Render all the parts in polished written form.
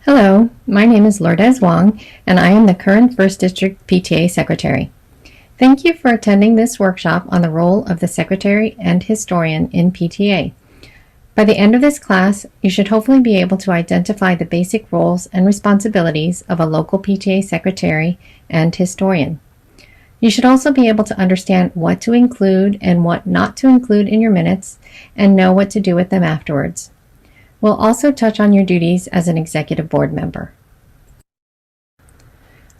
Hello, my name is Lourdes Wong, and I am the current 1st District PTA Secretary. Thank you for attending this workshop on the role of the Secretary and Historian in PTA. By the end of this class, you should hopefully be able to identify the basic roles and responsibilities of a local PTA Secretary and Historian. You should also be able to understand what to include and what not to include in your minutes and know what to do with them afterwards. We'll also touch on your duties as an executive board member.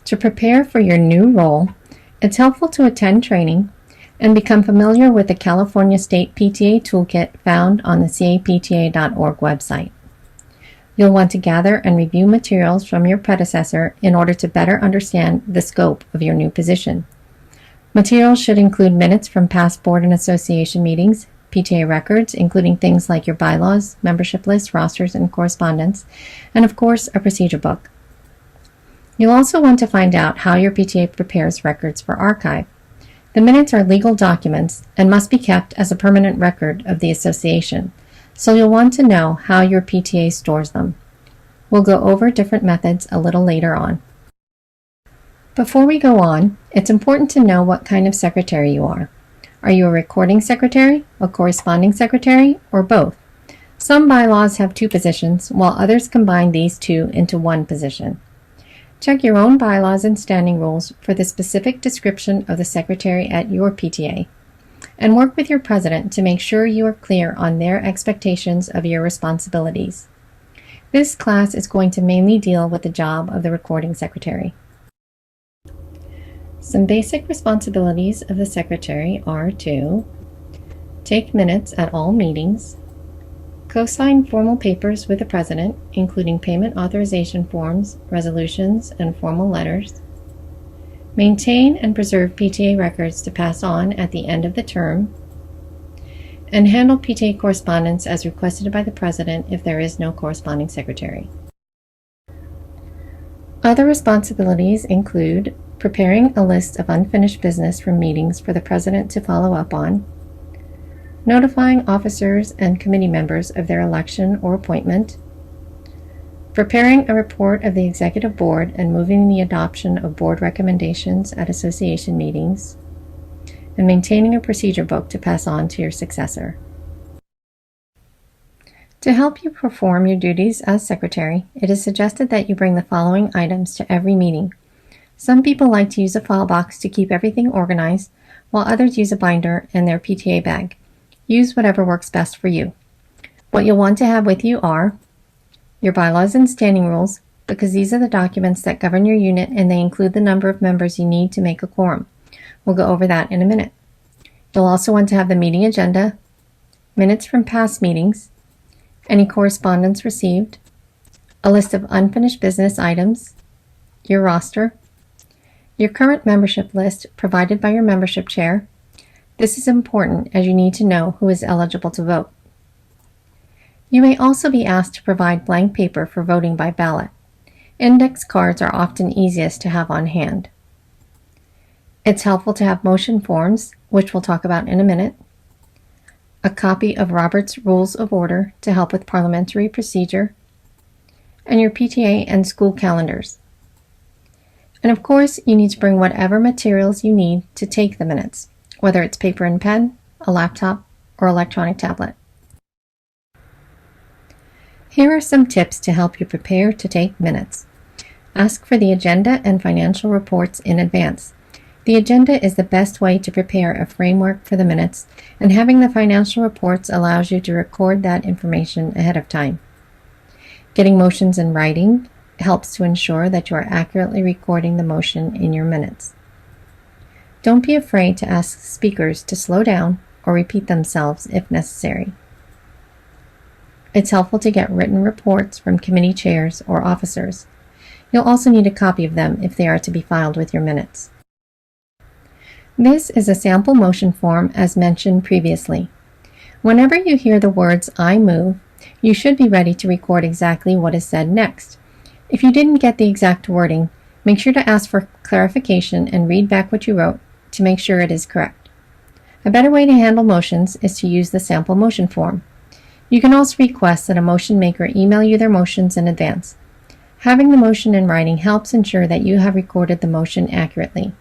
To prepare for your new role, it's helpful to attend training and become familiar with the California State PTA Toolkit found on the capta.org website. You'll want to gather and review materials from your predecessor in order to better understand the scope of your new position. Materials should include minutes from past board and association meetings, PTA records, including things like your bylaws, membership lists, rosters, and correspondence, and of course, a procedure book. You'll also want to find out how your PTA prepares records for archive. The minutes are legal documents and must be kept as a permanent record of the association, so you'll want to know how your PTA stores them. We'll go over different methods a little later on. Before we go on, it's important to know what kind of secretary you are. Are you a recording secretary, a corresponding secretary, or both? Some bylaws have two positions, while others combine these two into one position. Check your own bylaws and standing rules for the specific description of the secretary at your PTA, and work with your president to make sure you are clear on their expectations of your responsibilities. This class is going to mainly deal with the job of the recording secretary. Some basic responsibilities of the secretary are to take minutes at all meetings, co-sign formal papers with the president, including payment authorization forms, resolutions, and formal letters, maintain and preserve PTA records to pass on at the end of the term, and handle PTA correspondence as requested by the president if there is no corresponding secretary. Other responsibilities include preparing a list of unfinished business from meetings for the president to follow up on, notifying officers and committee members of their election or appointment, preparing a report of the executive board and moving the adoption of board recommendations at association meetings, and maintaining a procedure book to pass on to your successor. To help you perform your duties as secretary, it is suggested that you bring the following items to every meeting. Some people like to use a file box to keep everything organized, while others use a binder and their PTA bag. Use whatever works best for you. What you'll want to have with you are your bylaws and standing rules, because these are the documents that govern your unit and they include the number of members you need to make a quorum. We'll go over that in a minute. You'll also want to have the meeting agenda, minutes from past meetings, any correspondence received, a list of unfinished business items, your roster, your current membership list provided by your membership chair. This is important as you need to know who is eligible to vote. You may also be asked to provide blank paper for voting by ballot. Index cards are often easiest to have on hand. It's helpful to have motion forms, which we'll talk about in a minute, a copy of Robert's Rules of Order to help with parliamentary procedure, and your PTA and school calendars. And of course, you need to bring whatever materials you need to take the minutes, whether it's paper and pen, a laptop, or electronic tablet. Here are some tips to help you prepare to take minutes. Ask for the agenda and financial reports in advance. The agenda is the best way to prepare a framework for the minutes, and having the financial reports allows you to record that information ahead of time. Getting motions in writing helps to ensure that you are accurately recording the motion in your minutes. Don't be afraid to ask speakers to slow down or repeat themselves if necessary. It's helpful to get written reports from committee chairs or officers. You'll also need a copy of them if they are to be filed with your minutes. This is a sample motion form as mentioned previously. Whenever you hear the words "I move," you should be ready to record exactly what is said next. If you didn't get the exact wording, make sure to ask for clarification and read back what you wrote to make sure it is correct. A better way to handle motions is to use the sample motion form. You can also request that a motion maker email you their motions in advance. Having the motion in writing helps ensure that you have recorded the motion accurately.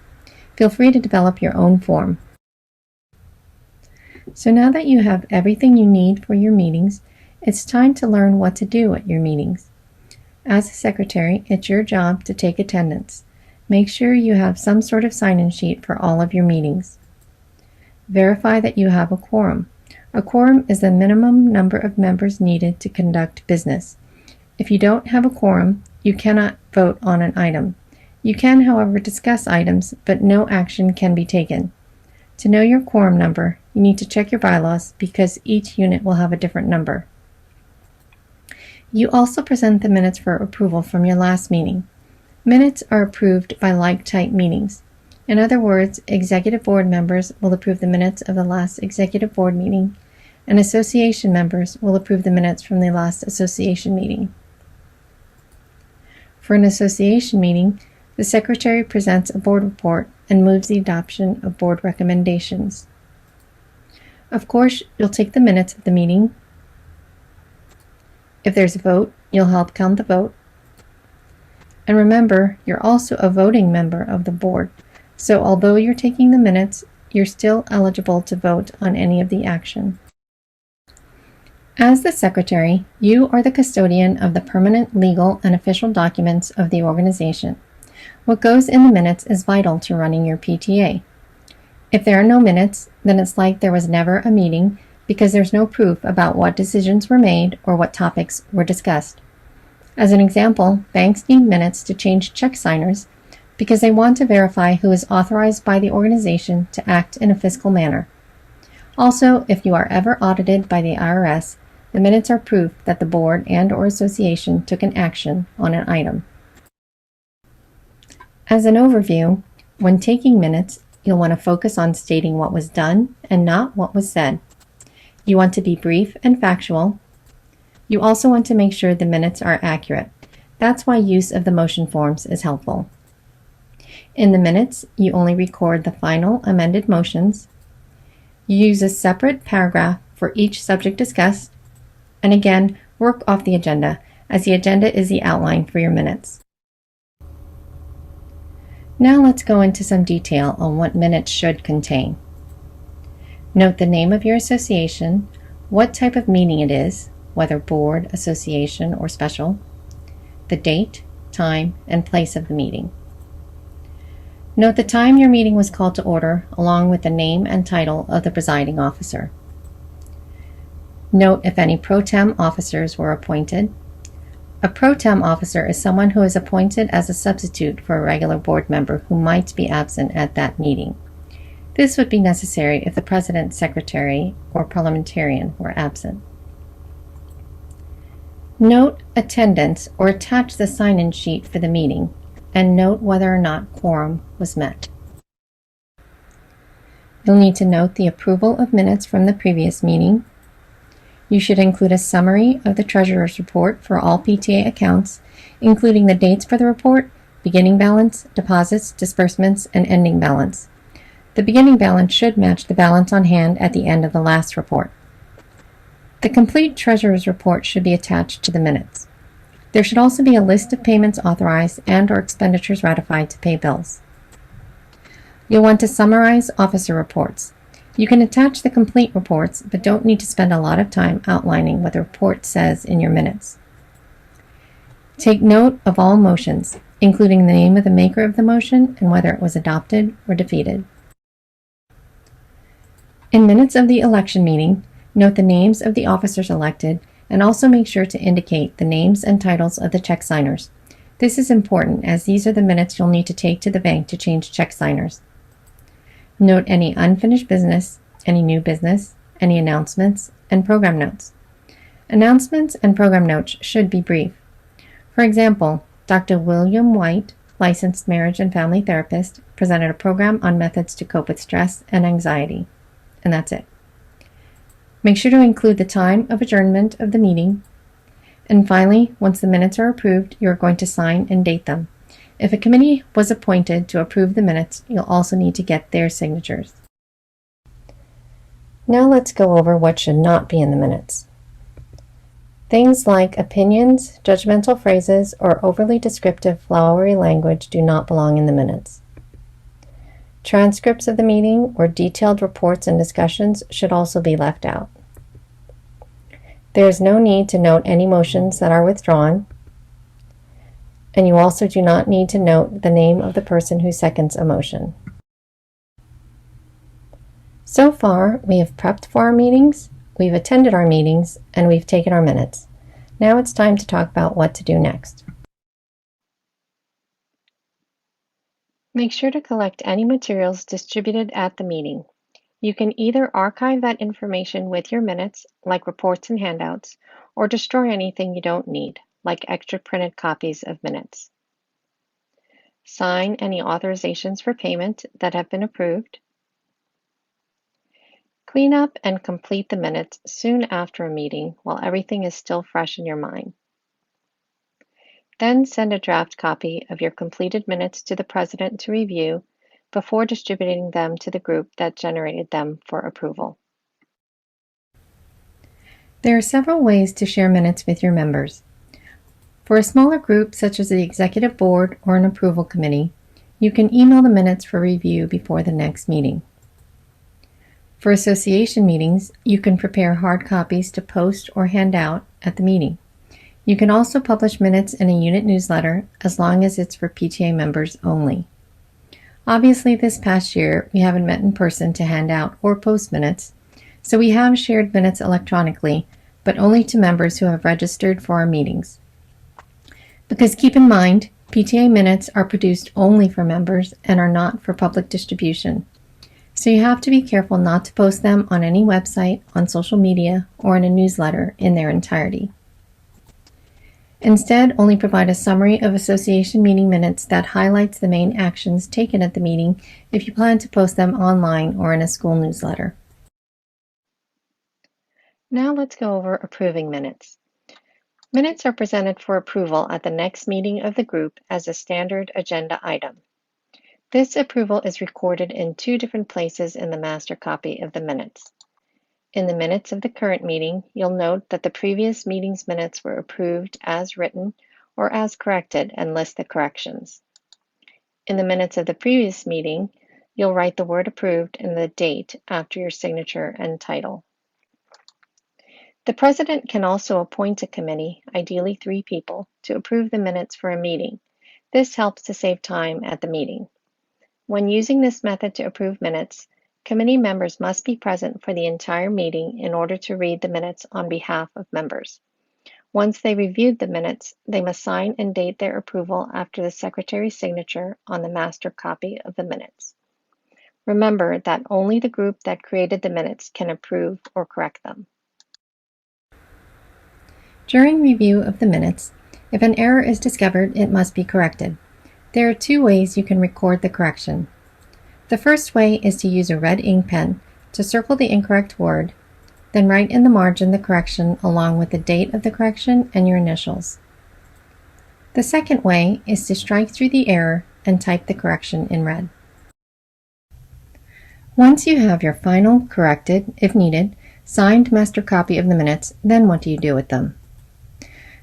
Feel free to develop your own form. So now that you have everything you need for your meetings, it's time to learn what to do at your meetings. As a secretary, it's your job to take attendance. Make sure you have some sort of sign-in sheet for all of your meetings. Verify that you have a quorum. A quorum is the minimum number of members needed to conduct business. If you don't have a quorum, you cannot vote on an item. You can, however, discuss items, but no action can be taken. To know your quorum number, you need to check your bylaws because each unit will have a different number. You also present the minutes for approval from your last meeting. Minutes are approved by like-type meetings. In other words, executive board members will approve the minutes of the last executive board meeting, and association members will approve the minutes from the last association meeting. For an association meeting, the secretary presents a board report and moves the adoption of board recommendations. Of course, you'll take the minutes of the meeting. If there's a vote, you'll help count the vote. And remember, you're also a voting member of the board, so although you're taking the minutes, you're still eligible to vote on any of the action. As the secretary, you are the custodian of the permanent legal and official documents of the organization. What goes in the minutes is vital to running your PTA. If there are no minutes, then it's like there was never a meeting because there's no proof about what decisions were made or what topics were discussed. As an example, banks need minutes to change check signers because they want to verify who is authorized by the organization to act in a fiscal manner. Also, if you are ever audited by the IRS, the minutes are proof that the board and/or association took an action on an item. As an overview, when taking minutes, you'll want to focus on stating what was done and not what was said. You want to be brief and factual. You also want to make sure the minutes are accurate. That's why use of the motion forms is helpful. In the minutes, you only record the final amended motions. You use a separate paragraph for each subject discussed. And again, work off the agenda, as the agenda is the outline for your minutes. Now let's go into some detail on what minutes should contain. Note the name of your association, what type of meeting it is, whether board, association, or special, the date, time, and place of the meeting. Note the time your meeting was called to order, along with the name and title of the presiding officer. Note if any pro tem officers were appointed. A pro tem officer is someone who is appointed as a substitute for a regular board member who might be absent at that meeting. This would be necessary if the president, secretary, or parliamentarian were absent. Note attendance or attach the sign-in sheet for the meeting, and note whether or not quorum was met. You'll need to note the approval of minutes from the previous meeting. You should include a summary of the treasurer's report for all PTA accounts, including the dates for the report, beginning balance, deposits, disbursements, and ending balance. The beginning balance should match the balance on hand at the end of the last report. The complete treasurer's report should be attached to the minutes. There should also be a list of payments authorized and/or expenditures ratified to pay bills. You'll want to summarize officer reports. You can attach the complete reports, but don't need to spend a lot of time outlining what the report says in your minutes. Take note of all motions, including the name of the maker of the motion and whether it was adopted or defeated. In minutes of the election meeting, note the names of the officers elected and also make sure to indicate the names and titles of the check signers. This is important as these are the minutes you'll need to take to the bank to change check signers. Note any unfinished business, any new business, any announcements, and program notes. Announcements and program notes should be brief. For example, Dr. William White, licensed marriage and family therapist, presented a program on methods to cope with stress and anxiety. And that's it. Make sure to include the time of adjournment of the meeting. And finally, once the minutes are approved, you're going to sign and date them. If a committee was appointed to approve the minutes, you'll also need to get their signatures. Now let's go over what should not be in the minutes. Things like opinions, judgmental phrases, or overly descriptive, flowery language do not belong in the minutes. Transcripts of the meeting or detailed reports and discussions should also be left out. There is no need to note any motions that are withdrawn, and you also do not need to note the name of the person who seconds a motion. So far, we have prepped for our meetings, we've attended our meetings, and we've taken our minutes. Now it's time to talk about what to do next. Make sure to collect any materials distributed at the meeting. You can either archive that information with your minutes, like reports and handouts, or destroy anything you don't need, like extra printed copies of minutes. Sign any authorizations for payment that have been approved. Clean up and complete the minutes soon after a meeting while everything is still fresh in your mind. Then send a draft copy of your completed minutes to the president to review before distributing them to the group that generated them for approval. There are several ways to share minutes with your members. For a smaller group, such as the executive board or an approval committee, you can email the minutes for review before the next meeting. For association meetings, you can prepare hard copies to post or hand out at the meeting. You can also publish minutes in a unit newsletter as long as it's for PTA members only. Obviously, this past year, we haven't met in person to hand out or post minutes, so we have shared minutes electronically, but only to members who have registered for our meetings. Because keep in mind, PTA minutes are produced only for members and are not for public distribution. So you have to be careful not to post them on any website, on social media, or in a newsletter in their entirety. Instead, only provide a summary of association meeting minutes that highlights the main actions taken at the meeting if you plan to post them online or in a school newsletter. Now let's go over approving minutes. Minutes are presented for approval at the next meeting of the group as a standard agenda item. This approval is recorded in two different places in the master copy of the minutes. In the minutes of the current meeting, you'll note that the previous meeting's minutes were approved as written or as corrected and list the corrections. In the minutes of the previous meeting, you'll write the word approved and the date after your signature and title. The president can also appoint a committee, ideally 3 people, to approve the minutes for a meeting. This helps to save time at the meeting. When using this method to approve minutes, committee members must be present for the entire meeting in order to read the minutes on behalf of members. Once they reviewed the minutes, they must sign and date their approval after the secretary's signature on the master copy of the minutes. Remember that only the group that created the minutes can approve or correct them. During review of the minutes, if an error is discovered, it must be corrected. There are 2 ways you can record the correction. The first way is to use a red ink pen to circle the incorrect word, then write in the margin the correction along with the date of the correction and your initials. The second way is to strike through the error and type the correction in red. Once you have your final, corrected, if needed, signed master copy of the minutes, then what do you do with them?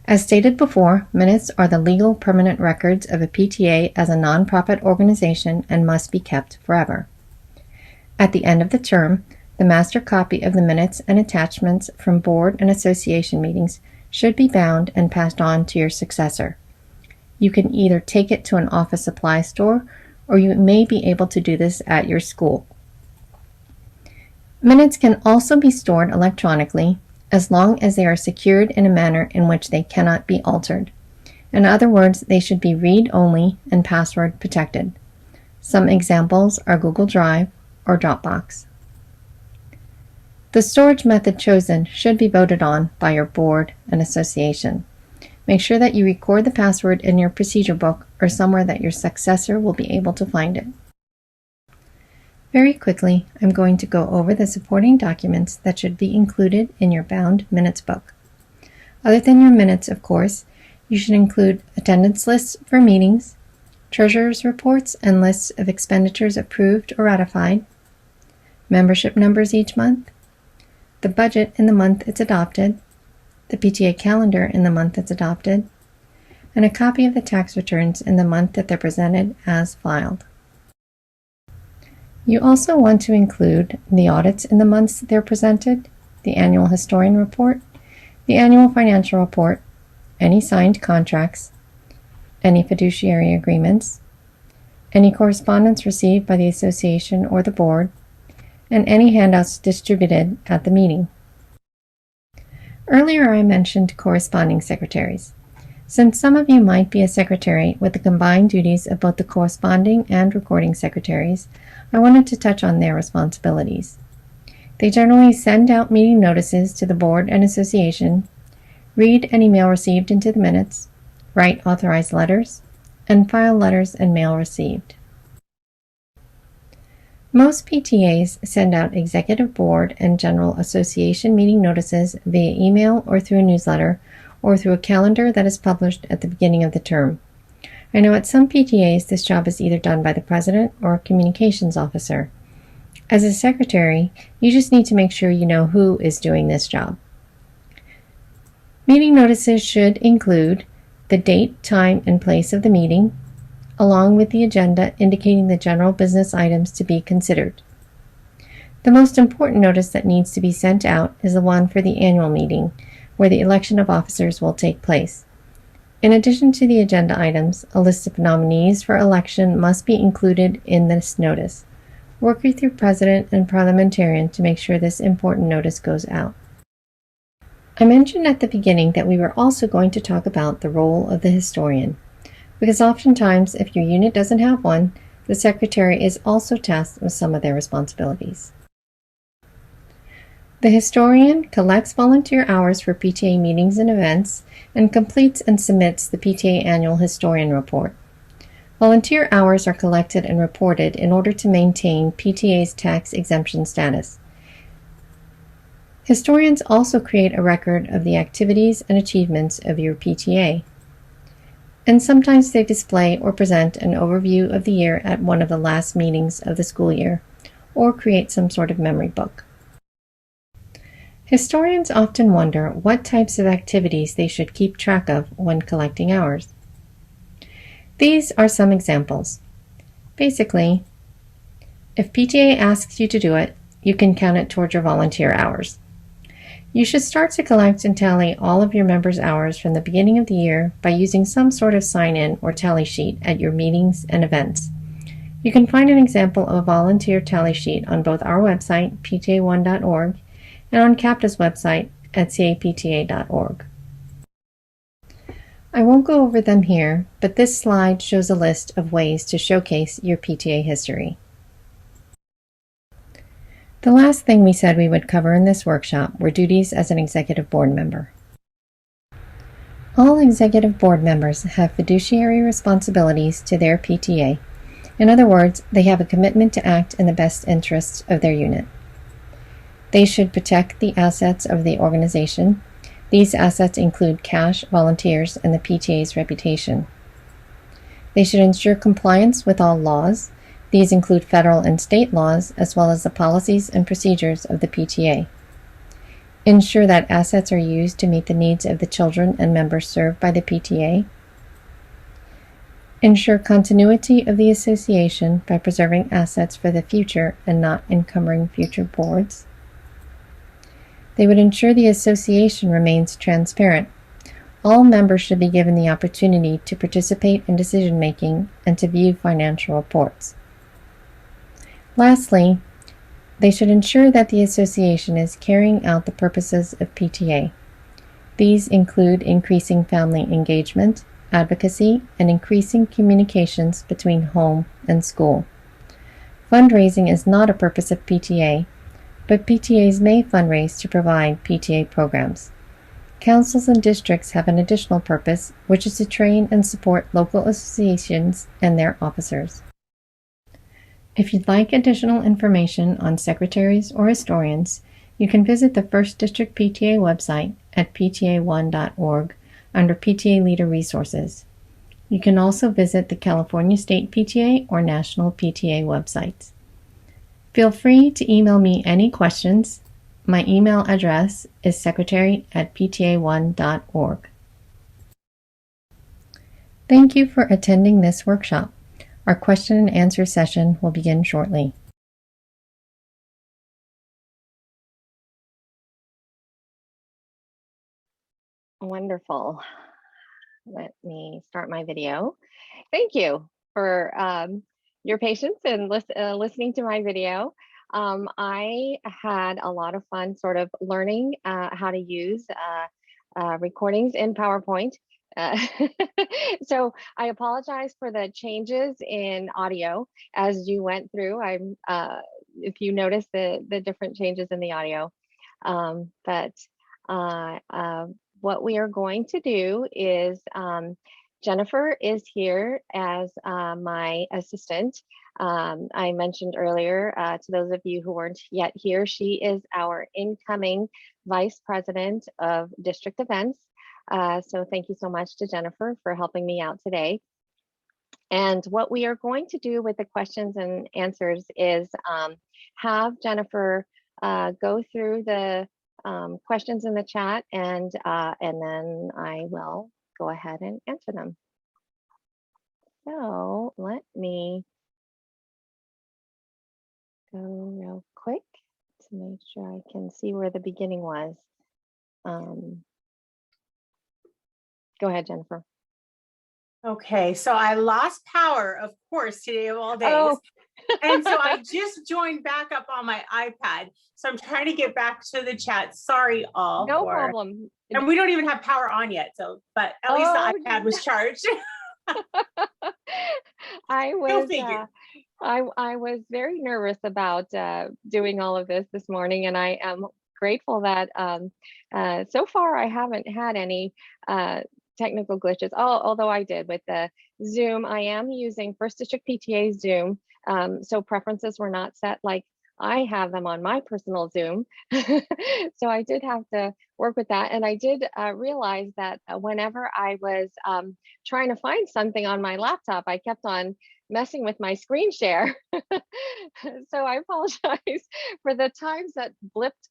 As stated before, minutes are the legal permanent records of a PTA as a nonprofit organization and must be kept forever. At the end of the term, the master copy of the minutes and attachments from board and association meetings should be bound and passed on to your successor. You can either take it to an office supply store, or you may be able to do this at your school. Minutes can also be stored electronically, as long as they are secured in a manner in which they cannot be altered. In other words, they should be read-only and password protected. Some examples are Google Drive or Dropbox. The storage method chosen should be voted on by your board and association. Make sure that you record the password in your procedure book or somewhere that your successor will be able to find it. Very quickly, I'm going to go over the supporting documents that should be included in your bound minutes book. Other than your minutes, of course, you should include attendance lists for meetings, treasurer's reports and lists of expenditures approved or ratified, membership numbers each month, the budget in the month it's adopted, the PTA calendar in the month it's adopted, and a copy of the tax returns in the month that they're presented as filed. You also want to include the audits in the months they're presented, the annual historian report, the annual financial report, any signed contracts, any fiduciary agreements, any correspondence received by the association or the board, and any handouts distributed at the meeting. Earlier I mentioned corresponding secretaries. Since some of you might be a secretary with the combined duties of both the corresponding and recording secretaries, I wanted to touch on their responsibilities. They generally send out meeting notices to the board and association, read any mail received into the minutes, write authorized letters, and file letters and mail received. Most PTAs send out executive board and general association meeting notices via email or through a newsletter or through a calendar that is published at the beginning of the term. I know at some PTAs this job is either done by the president or a communications officer. As a secretary, you just need to make sure you know who is doing this job. Meeting notices should include the date, time, and place of the meeting, along with the agenda indicating the general business items to be considered. The most important notice that needs to be sent out is the one for the annual meeting, where the election of officers will take place. In addition to the agenda items, a list of nominees for election must be included in this notice. Work with your president and parliamentarian to make sure this important notice goes out. I mentioned at the beginning that we were also going to talk about the role of the historian, because oftentimes if your unit doesn't have one, the secretary is also tasked with some of their responsibilities. The historian collects volunteer hours for PTA meetings and events and completes and submits the PTA annual historian report. Volunteer hours are collected and reported in order to maintain PTA's tax exemption status. Historians also create a record of the activities and achievements of your PTA, and sometimes they display or present an overview of the year at one of the last meetings of the school year, or create some sort of memory book. Historians often wonder what types of activities they should keep track of when collecting hours. These are some examples. Basically, if PTA asks you to do it, you can count it towards your volunteer hours. You should start to collect and tally all of your members' hours from the beginning of the year by using some sort of sign-in or tally sheet at your meetings and events. You can find an example of a volunteer tally sheet on both our website, pta1.org, and on CAPTA's website at capta.org. I won't go over them here, but this slide shows a list of ways to showcase your PTA history. The last thing we said we would cover in this workshop were duties as an executive board member. All executive board members have fiduciary responsibilities to their PTA. In other words, they have a commitment to act in the best interests of their unit. They should protect the assets of the organization. These assets include cash, volunteers, and the PTA's reputation. They should ensure compliance with all laws. These include federal and state laws, as well as the policies and procedures of the PTA. Ensure that assets are used to meet the needs of the children and members served by the PTA. Ensure continuity of the association by preserving assets for the future and not encumbering future boards. They would ensure the association remains transparent. All members should be given the opportunity to participate in decision-making and to view financial reports. Lastly, they should ensure that the association is carrying out the purposes of PTA. These include increasing family engagement, advocacy, and increasing communications between home and school. Fundraising is not a purpose of PTA, but PTAs may fundraise to provide PTA programs. Councils and districts have an additional purpose, which is to train and support local associations and their officers. If you'd like additional information on secretaries or historians, you can visit the 1st District PTA website at pta1.org under PTA Leader Resources. You can also visit the California State PTA or National PTA websites. Feel free to email me any questions, My email address is secretary@pta1.org. Thank you for attending this workshop. Our question and answer session will begin shortly. Wonderful. Let me start my video. Thank you for your patience and listening to my video. I had a lot of fun sort of learning how to use recordings in PowerPoint. Uh, so I apologize for the changes in audio as you went through. If you notice the different changes in the audio, but what we are going to do is Jennifer is here as my assistant. I mentioned earlier to those of you who weren't yet here, she is our incoming Vice President of District Events. So thank you so much to Jennifer for helping me out today. And what we are going to do with the questions and answers is have Jennifer go through the questions in the chat, and then I will go ahead and answer them. So let me go real quick to make sure I can see where the beginning was. Go ahead, Jennifer. Okay, so I lost power, of course, today of all days. Oh. And so I just joined back up on my iPad. So I'm trying to get back to the chat. Sorry, all. No problem. And we don't even have power on yet. So, but at least the iPad was charged. I was very nervous about doing all of this morning, and I am grateful that so far I haven't had any technical glitches. Although I did with the Zoom. I am using First District PTA Zoom, so preferences were not set like I have them on my personal Zoom. So I did have to work with that, and I did realize that whenever I was trying to find something on my laptop, I kept on messing with my screen share. So I apologize for the times that blipped,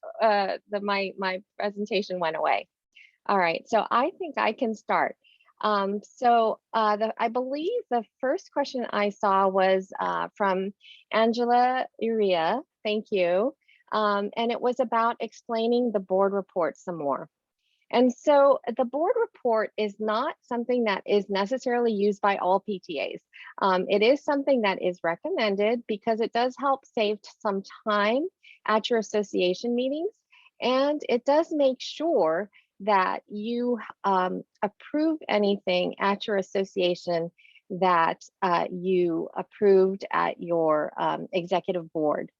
my presentation went away. All right, so I think I can start. I believe the first question I saw was from Angela Uria. Thank you. And it was about explaining the board report some more. And so the board report is not something that is necessarily used by all PTAs. It is something that is recommended because it does help save some time at your association meetings. And it does make sure that you approve anything at your association that you approved at your executive board.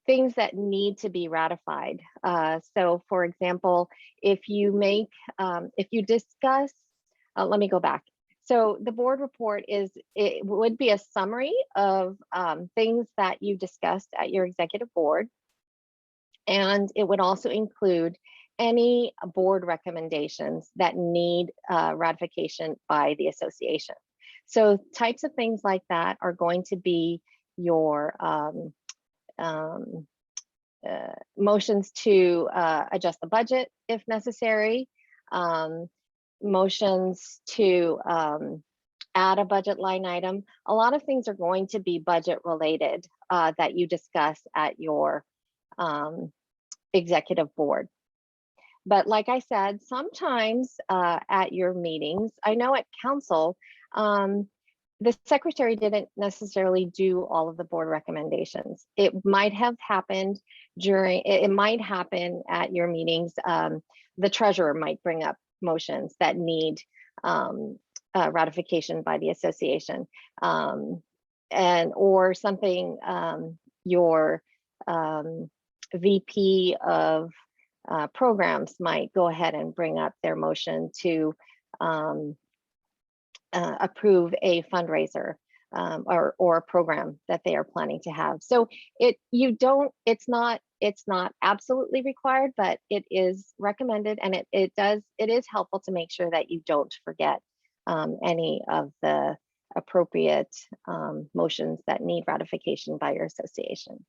Things that need to be ratified. So for example, if you discuss, let me go back. So the board report it would be a summary of things that you discussed at your executive board. And it would also include any board recommendations that need ratification by the association. So types of things like that are going to be your motions to adjust the budget if necessary, motions to add a budget line item. A lot of things are going to be budget related that you discuss at your executive board. But like I said, sometimes at your meetings, I know at council, the secretary didn't necessarily do all of the board recommendations. It might have happened it might happen at your meetings. The treasurer might bring up motions that need ratification by the association, or something your VP of programs might go ahead and bring up their motion to approve a fundraiser or a program that they are planning to have. So it's not absolutely required, but it is recommended, and it is helpful to make sure that you don't forget any of the appropriate motions that need ratification by your association.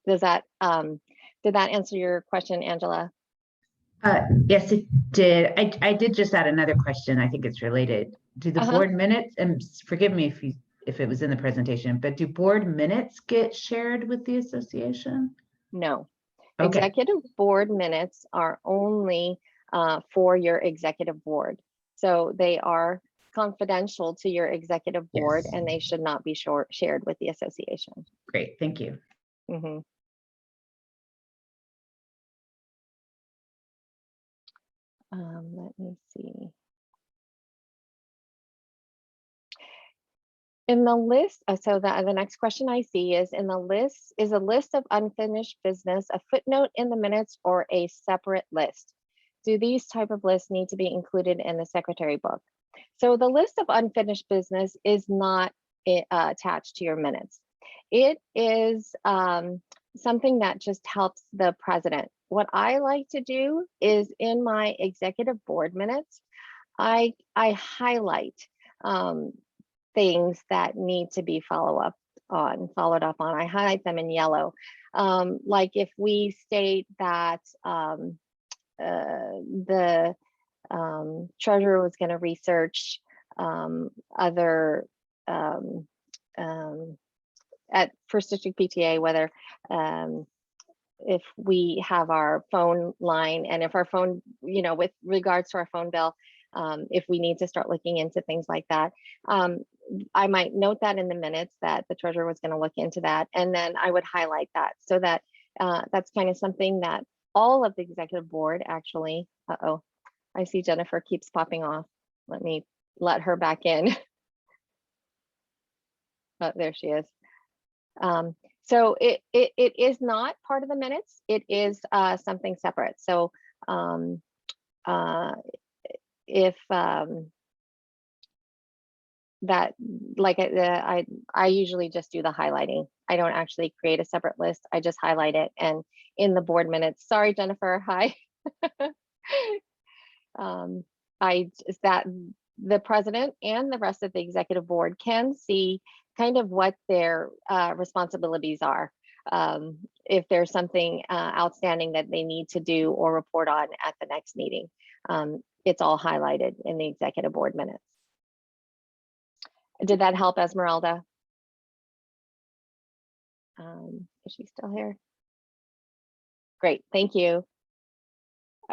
Does that, did that answer your question, Angela? Yes, it did. I did just add another question. I think it's related. Do the board minutes, and forgive me if it was in the presentation, but do board minutes get shared with the association? No. Okay. Executive board minutes are only for your executive board. So they are confidential to your executive board, Yes. and they should not be shared with the association. Great, thank you. Mm-hmm. Let me see. In the list, so the next question I see is, in the list, is a list of unfinished business a footnote in the minutes or a separate list? Do these type of lists need to be included in the secretary book? So the list of unfinished business is not attached to your minutes. It is something that just helps the president. What I like to do is, in my executive board minutes, I highlight things that need to be followed up on. I highlight them in yellow. Like if we state that the treasurer was going to research other at First District PTA, whether if we have our phone line, and if our phone, with regards to our phone bill, if we need to start looking into things like that, I might note that in the minutes that the treasurer was going to look into that, and then I would highlight that, so that that's kind of something that all of the executive board actually, I see Jennifer keeps popping off. Let me let her back in. Oh, there she is. So it is not part of the minutes. It is something separate. So if that, like I usually just do the highlighting. I don't actually create a separate list. I just highlight it, and in the board minutes. Sorry, Jennifer. Hi. That the president and the rest of the executive board can see kind of what their responsibilities are. If there's something outstanding that they need to do or report on at the next meeting, it's all highlighted in the executive board minutes. Did that help, Esmeralda? Is she still here? Great, thank you.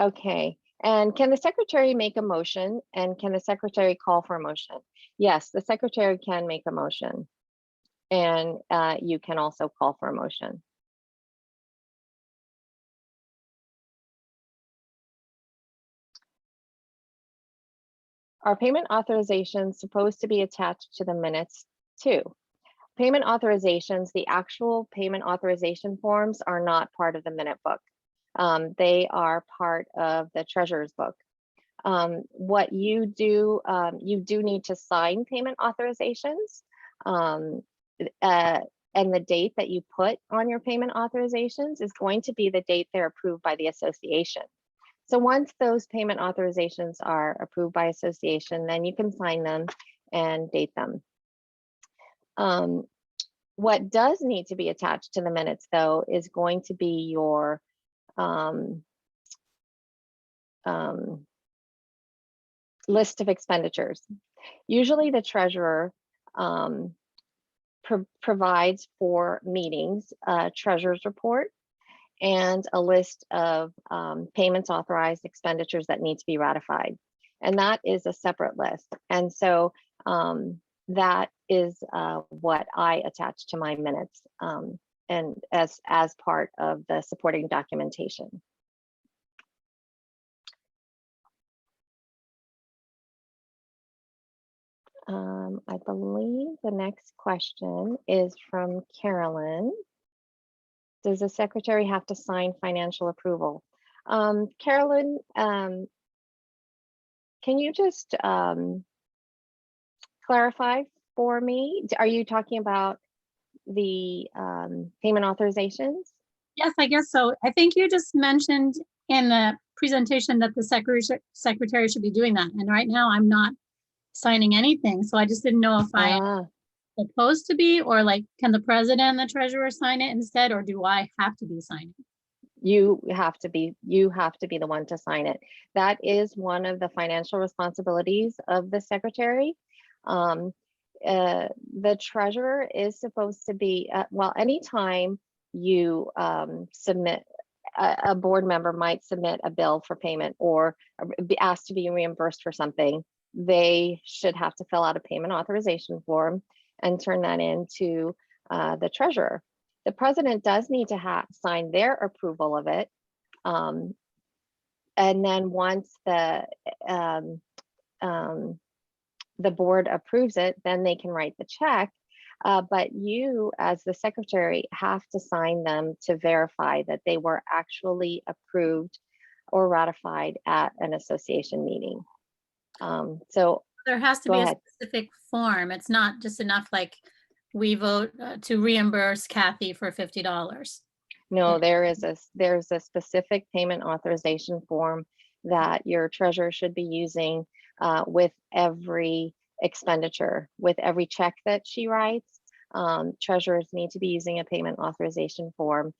Okay, and can the secretary make a motion, and can the secretary call for a motion? Yes, the secretary can make a motion, and you can also call for a motion. Are payment authorizations supposed to be attached to the minutes too? Payment authorizations, the actual payment authorization forms, are not part of the minute book. They are part of the treasurer's book. What you do need to sign payment authorizations, and the date that you put on your payment authorizations is going to be the date they're approved by the association. So once those payment authorizations are approved by association, then you can sign them and date them. What does need to be attached to the minutes, though, is going to be your list of expenditures. Usually the treasurer provides for meetings a treasurer's report and a list of payments authorized, expenditures that need to be ratified. And that is a separate list. And so that is what I attach to my minutes, and as part of the supporting documentation. I believe the next question is from Carolyn. Does the secretary have to sign financial approval? Carolyn, can you just clarify for me? Are you talking about the payment authorizations? Yes, I guess so. I think you just mentioned in the presentation that the secretary should be doing that. And right now I'm not signing anything. So I just didn't know if I supposed to be, or like, can the president and the treasurer sign it instead, or do I have to be signing? You have to be the one to sign it. That is one of the financial responsibilities of the secretary. The treasurer is supposed to be, well, anytime you submit, a board member might submit a bill for payment or be asked to be reimbursed for something, they should have to fill out a payment authorization form and turn that in to the treasurer. The president does need to sign their approval of it. And then once the board approves it, then they can write the check. But you, as the secretary, have to sign them to verify that they were actually approved or ratified at an association meeting. So There has to Go be ahead. a specific form. It's not just enough like we vote to reimburse Kathy for $50. no, there's a specific payment authorization form that your treasurer should be using with every expenditure, with every check that she writes. Treasurers need to be using a payment authorization form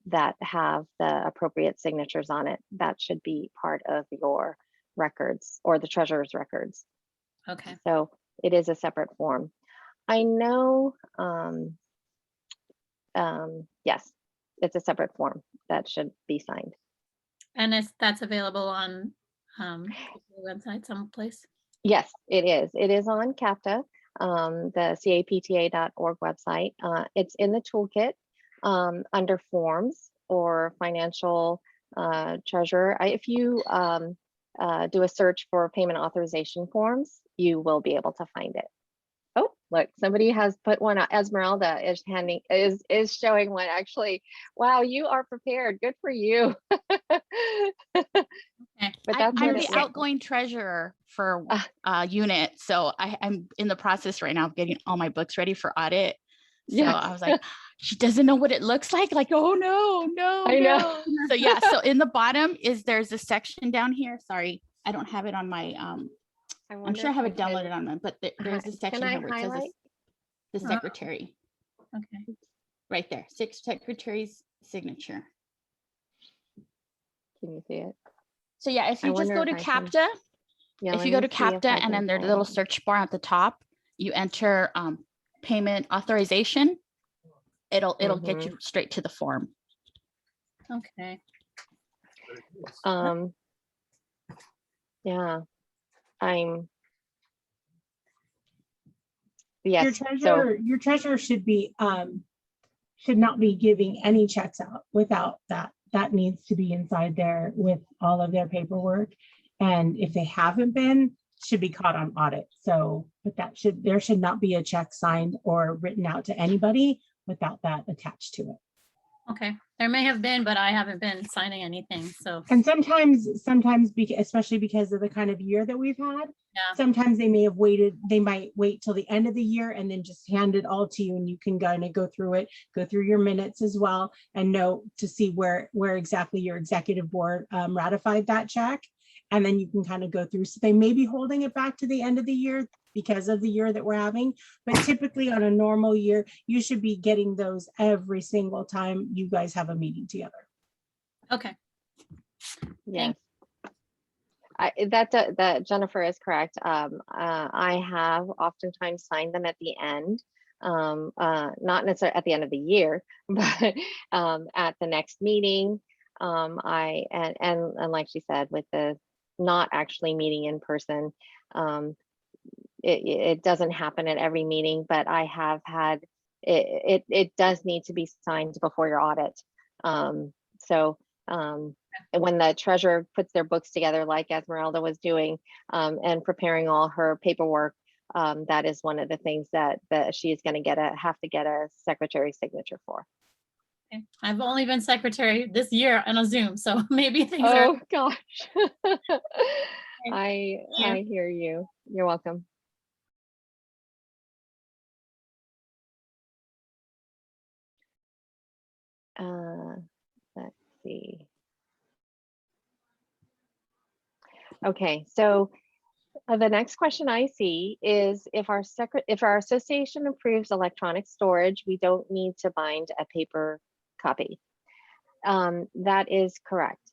that have the appropriate signatures on it. That should be part of your records or the treasurer's records. Okay. So it is a separate form. I know, yes, it's a separate form that should be signed. And that's available on the website someplace? Yes, it is. It is on CAPTA, the capta.org website. It's in the toolkit under forms or financial treasurer. If you do a search for payment authorization forms, you will be able to find it. Oh, look, somebody has put one out. Esmeralda is showing one actually. Wow, you are prepared. Good for you. Okay. But I'm what the it- outgoing treasurer for unit. So I'm in the process right now of getting all my books ready for audit. So Yes. I was like, she doesn't know what it looks like. Like, oh no. I know. So yeah, so in the bottom there's a section down here. Sorry, I don't have it on my, I'm sure I have it downloaded on mine, but there's a section I here where it says highlight? the secretary Okay. right there, secretary's signature. Can you see it? So yeah, if I you just wonder go if to I can- CAPTA, Yeah, if let you go me to see if CAPTA I and can then there's a pull little it. search bar at the top, you enter payment authorization, it'll get you straight to the form. Okay. Yeah, Your yes, treasurer should not be giving any checks out without that. That needs to be inside there with all of their paperwork. And if they haven't been, should be caught on audit. So, but there should not be a check signed or written out to anybody without that attached to it. Okay. There may have been, but I haven't been signing anything. So And sometimes, especially because of the kind of year that we've had, yeah. sometimes they might wait till the end of the year and then just hand it all to you, and you can kind of go through your minutes as well and know to see where exactly your executive board ratified that check. And then you can kind of go through. So they may be holding it back to the end of the year because of the year that we're having. But typically on a normal year, you should be getting those every single time you guys have a meeting together. Okay. yes. That Jennifer is correct. I have oftentimes signed them at the end, not necessarily at the end of the year, but at the next meeting. And like she said, with the not actually meeting in person, it doesn't happen at every meeting, but I have had it does need to be signed before your audit. When the treasurer puts their books together, like Esmeralda was doing, and preparing all her paperwork, that is one of the things that she is going to have to get a secretary signature for. Okay. I've only been secretary this year on a Zoom, so maybe things are. Oh gosh. I hear you. You're welcome. Let's see. Okay, so The next question I see is if our association approves electronic storage, we don't need to bind a paper copy. That is correct.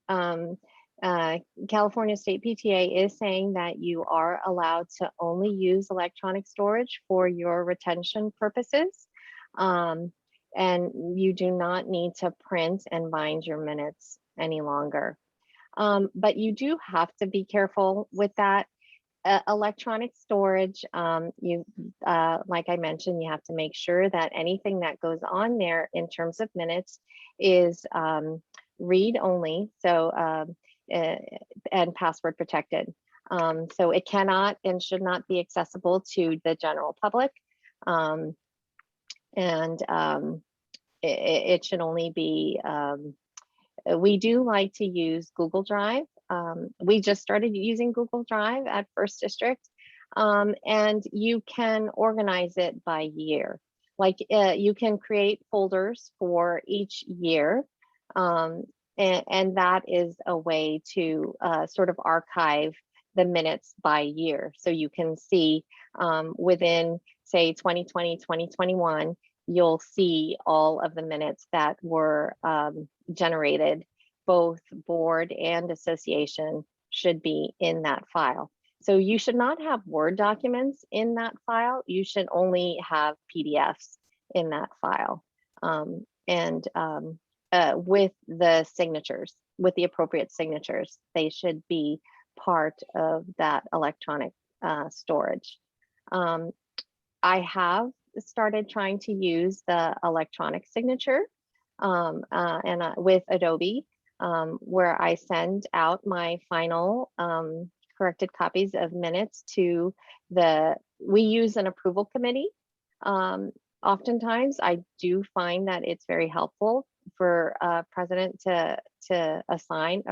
California State PTA is saying that you are allowed to only use electronic storage for your retention purposes. And you do not need to print and bind your minutes any longer. But you do have to be careful with that. Electronic storage, like I mentioned, you have to make sure that anything that goes on there in terms of minutes is read only, so and password protected. So it cannot and should not be accessible to the general public. It should only be, we do like to use Google Drive. We just started using Google Drive at First District, and you can organize it by year. Like you can create folders for each year, and that is a way to sort of archive the minutes by year. So you can see within, say, 2020, 2021, you'll see all of the minutes that were generated. Both board and association should be in that file. So you should not have Word documents in that file. You should only have PDFs in that file. With the signatures, with the appropriate signatures, they should be part of that electronic storage. I have started trying to use the electronic signature with Adobe, where I send out my final corrected copies of minutes to we use an approval committee. Oftentimes I do find that it's very helpful for president to assign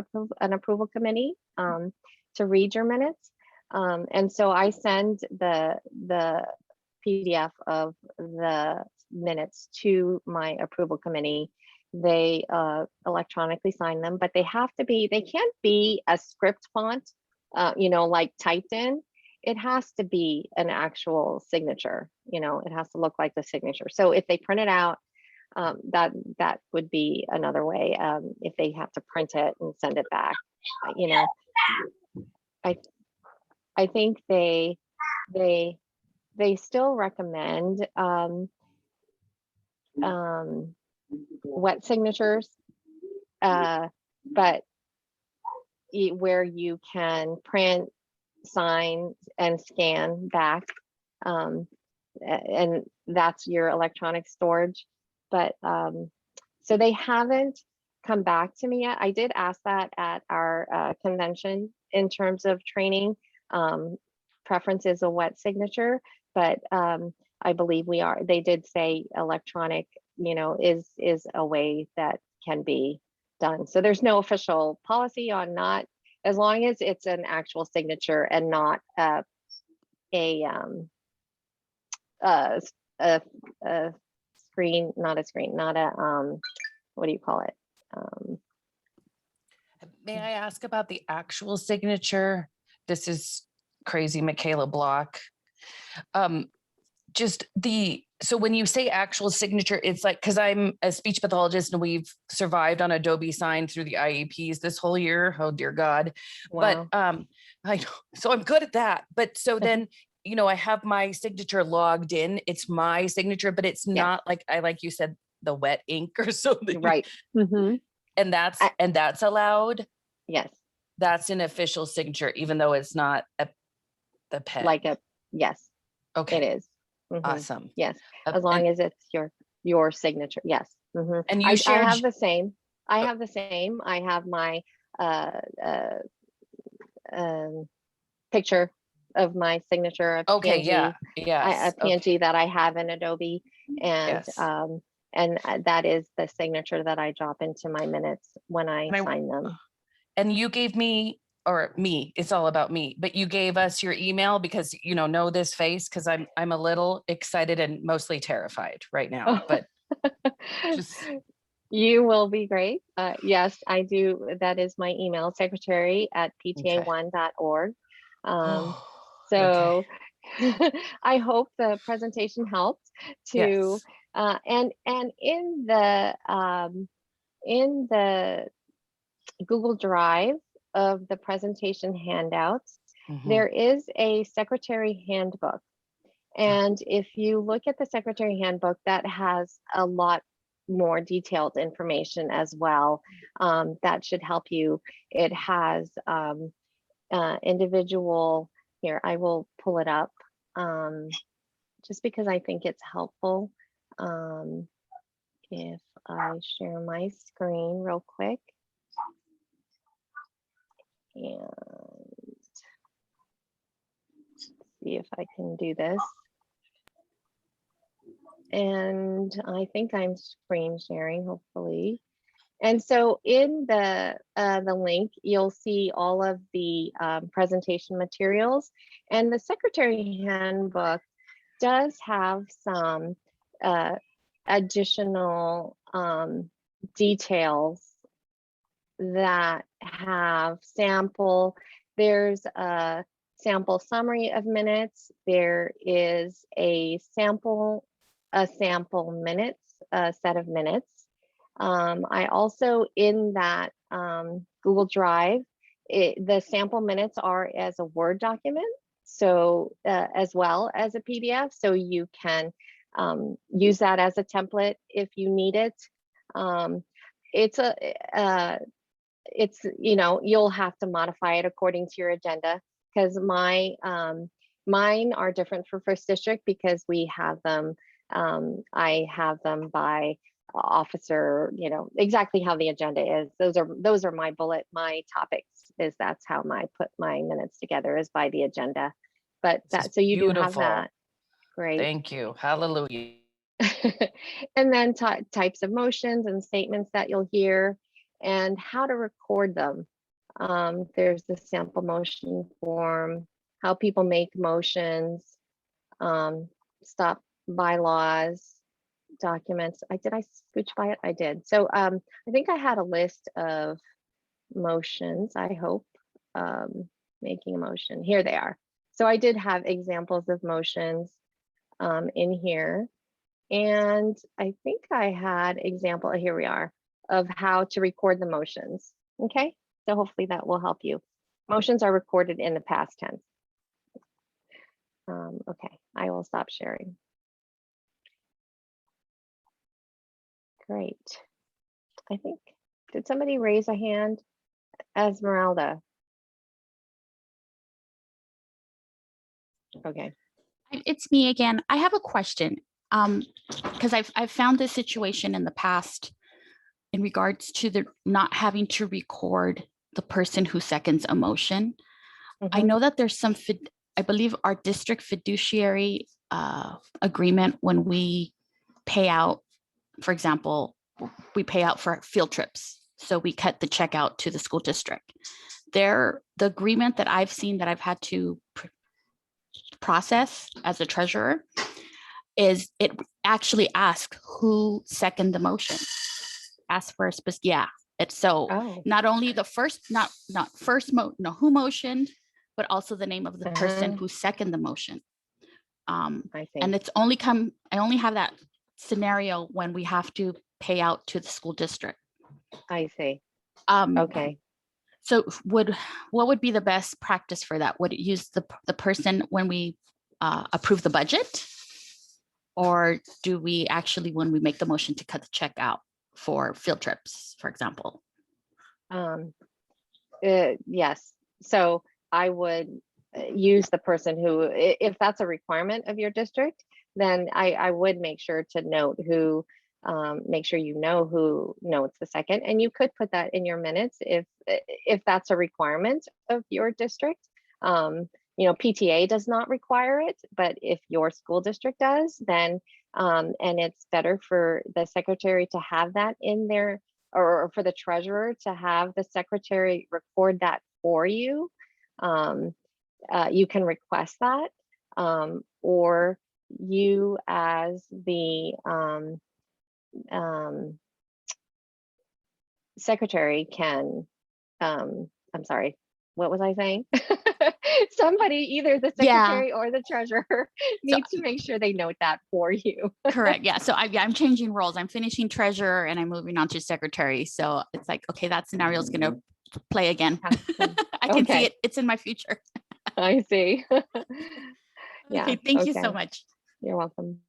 an approval committee to read your minutes. And so I send the PDF of the minutes to my approval committee. They electronically sign them, but they can't be a script font, like typed in. It has to be an actual signature, it has to look like the signature. So if they print it out, that would be another way. If they have to print it and send it back, I think they still recommend wet signatures, but where you can print, sign, and scan back, and that's your electronic storage. But so they haven't come back to me yet. I did ask that at our convention in terms of training. Preference is a wet signature, but I believe they did say electronic, is a way that can be done. So there's no official policy on not, as long as it's an actual signature and not a screen, not a what do you call it? May I ask about the actual signature? This is crazy, Michaela Block. So when you say actual signature, it's like, because I'm a speech pathologist and we've survived on Adobe Sign through the IEPs this whole year. Oh dear God. Wow. But I know, so I'm good at that. But so then, I have my signature logged in. It's my signature, but it's not like you said, the wet ink or something. Right. Mm-hmm. And that's allowed. Yes. That's an official signature, even though it's not the pen. Yes. Okay. It is. Mm-hmm. Awesome. Yes. As long as it's your signature. Yes. Mm-hmm. And I have the same. I have the same. I have my picture of my signature. A okay. PNG, Yeah. Yeah. a PNG that I have in Adobe, and that is the signature that I drop into my minutes when I sign them. And you gave me, or me, it's all about me, but you gave us your email because, know this face, because I'm a little excited and mostly terrified right now, but you will be great. Yes, I do. That is my email, secretary@pta1.org. Um, Okay. so I hope the presentation helped to, Yes. and in the Google Drive of the presentation handouts, Mhm. there is a secretary handbook. And if you look at the secretary handbook, that has a lot more detailed information as well. That should help you. It has individual, here, I will pull it up just because I think it's helpful. If I share my screen real quick. And see if I can do this. And I think I'm screen sharing, hopefully. And so in the link, you'll see all of the presentation materials, and the secretary handbook does have some additional details that have there's a sample summary of minutes. There is a sample minutes, a set of minutes. I also, in that Google Drive, the sample minutes are as a Word document, so as well as a PDF, so you can use that as a template if you need it. It's you'll have to modify it according to your agenda, because mine are different for First District because we have them. I have them by officer, exactly how the agenda is. Those are my topics, is that's how I put my minutes together, is by the agenda. But This is so you do have beautiful. that. Great. Thank you. Hallelujah. And then types of motions and statements that you'll hear, and how to record them. There's the sample motion form, how people make motions, stop bylaws, documents. Did I scooch by it? I did. So I think I had a list of motions, I hope. Making a motion, here they are. So I did have examples of motions in here. And I think I had example, here we are, of how to record the motions. Okay, so hopefully that will help you. Motions are recorded in the past tense. Okay, I will stop sharing. Great. I think, did somebody raise a hand? Esmeralda. Okay. It's me again. I have a question. Because I've found this situation in the past in regards to the not having to record the person who seconds a motion. I know that there's some, I believe our district fiduciary agreement, when we pay out, for example, we pay out for field trips. So we cut the check out to the school district. The agreement that I've seen that I've had to process as a treasurer is it actually asks who seconded the motion. Ask for a specific, yeah. It's so not only the first, who motioned, but also the name of the person who seconded the motion. I see. And it's only I only have that scenario when we have to pay out to the school district. I see. Okay. So what would be the best practice for that? Would it use the person when we approve the budget? Or do we actually, when we make the motion to cut the check out for field trips, for example? Yes. So I would use the person who, if that's a requirement of your district, then I would make sure to note who, make sure you know who notes the second. And you could put that in your minutes if that's a requirement of your district. PTA does not require it, but if your school district does, then, and it's better for the secretary to have that in there, or for the treasurer to have the secretary record that for you. You can request that, or you as the secretary can, I'm sorry, what was I saying? Somebody, either the Yeah. secretary or the treasurer, needs to make sure they note that for you. Correct. Yeah. So I'm changing roles. I'm finishing treasurer and I'm moving on to secretary. So it's like, okay, that scenario is going to play again. I can see Okay. it. It's in my future. I see. Yeah. Okay. Thank you so okay. much. You're welcome.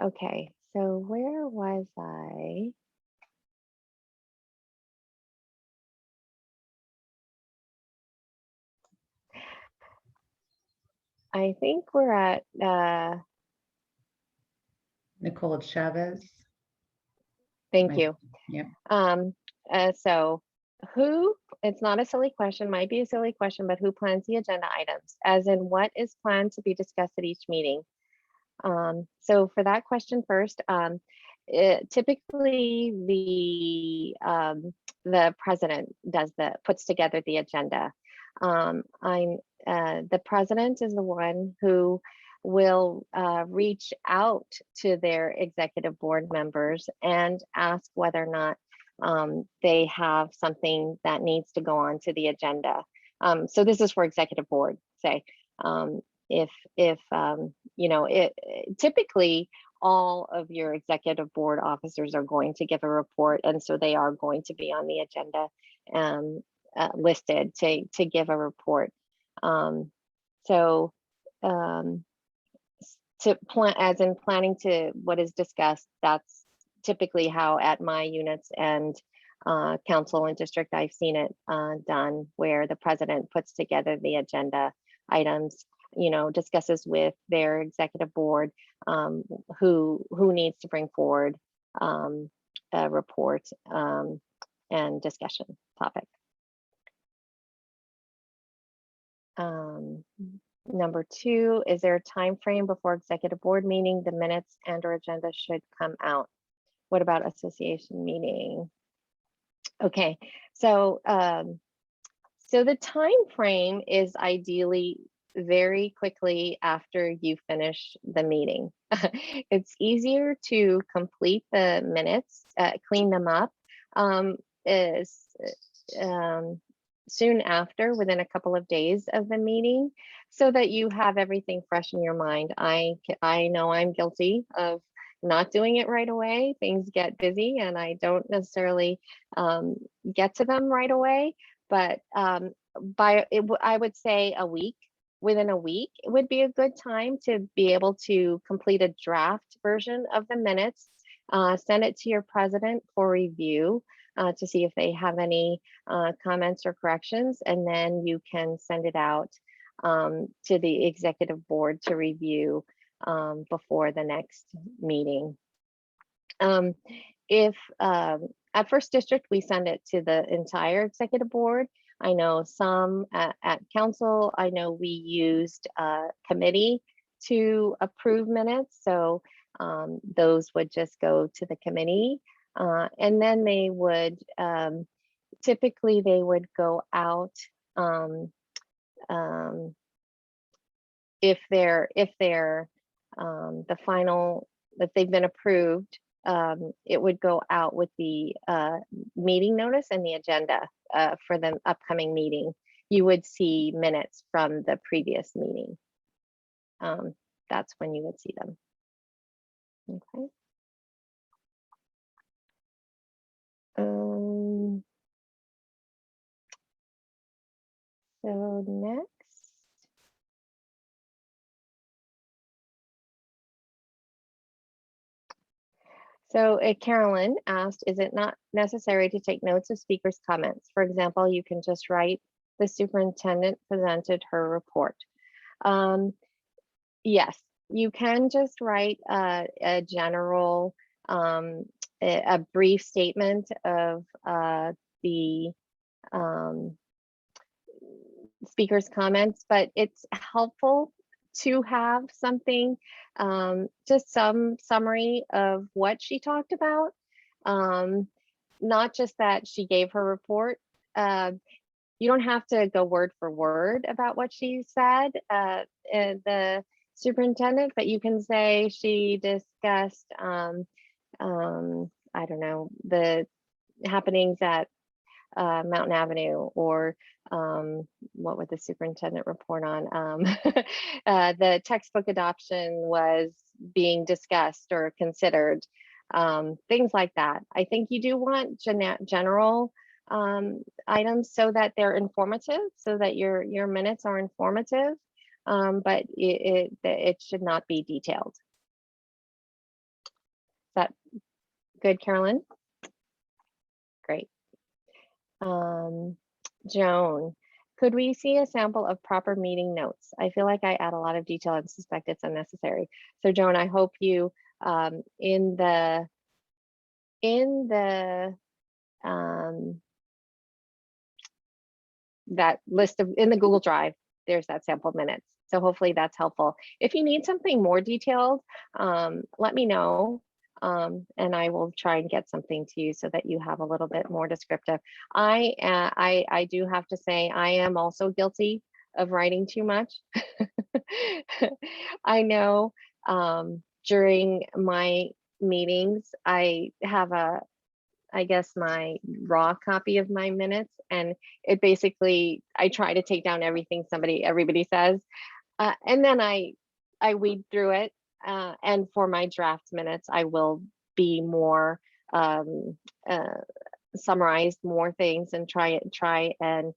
Okay, so where was I? I think we're at Nicole Chavez. thank Right. you. Yep. So who, it's not a silly question, might be a silly question, but who plans the agenda items? As in, what is planned to be discussed at each meeting? So for that question first, typically the president puts together the agenda. The president is the one who will reach out to their executive board members and ask whether or not they have something that needs to go on to the agenda. So this is for executive board, say. If you know, typically all of your executive board officers are going to give a report, and so they are going to be on the agenda listed to give a report. To plan, as in planning to what is discussed, that's typically how at my units and council and district I've seen it done, where the president puts together the agenda items, you know, discusses with their executive board who needs to bring forward a report and discussion topic. Number 2, is there a time frame before executive board meeting the minutes and or agenda should come out? What about association meeting? Okay, so so the time frame is ideally very quickly after you finish the meeting. It's easier to complete the minutes, clean them up soon after, within a couple of days of the meeting, so that you have everything fresh in your mind. I know I'm guilty of not doing it right away. Things get busy and I don't necessarily get to them right away, but I would say a week. Within a week, it would be a good time to be able to complete a draft version of the minutes, send it to your president for review to see if they have any comments or corrections, and then you can send it out to the executive board to review before the next meeting. If at First District, we send it to the entire executive board. I know some at council, I know we used a committee to approve minutes. So those would just go to the committee. And then they would, typically they would go out if they're the final, if they've been approved, it would go out with the meeting notice and the agenda for the upcoming meeting. You would see minutes from the previous meeting. That's when you would see them. Okay. So next. So Carolyn asked, is it not necessary to take notes of speakers' comments? For example, you can just write, the superintendent presented her report. Yes, you can just write a general, a brief statement of the speaker's comments, but it's helpful to have something, just some summary of what she talked about. Not just that she gave her report. You don't have to go word for word about what she said, the superintendent, but you can say she discussed, I don't know, the happenings at Mountain Avenue, or what would the superintendent report on? The textbook adoption was being discussed or considered, things like that. I think you do want general items so that they're informative, so that your minutes are informative, but it should not be detailed. Is that good, Carolyn? Great. Joan, could we see a sample of proper meeting notes? I feel like I add a lot of detail and suspect it's unnecessary. So Joan, I hope you, in the that list of, in the Google Drive, there's that sample minutes. So hopefully that's helpful. If you need something more detailed, let me know. And I will try and get something to you so that you have a little bit more descriptive. I do have to say, I am also guilty of writing too much. I know during my meetings, I have I guess my raw copy of my minutes, and it basically, I try to take down everything everybody says, and then I weed through it. And for my draft minutes, I will be more summarize more things and try and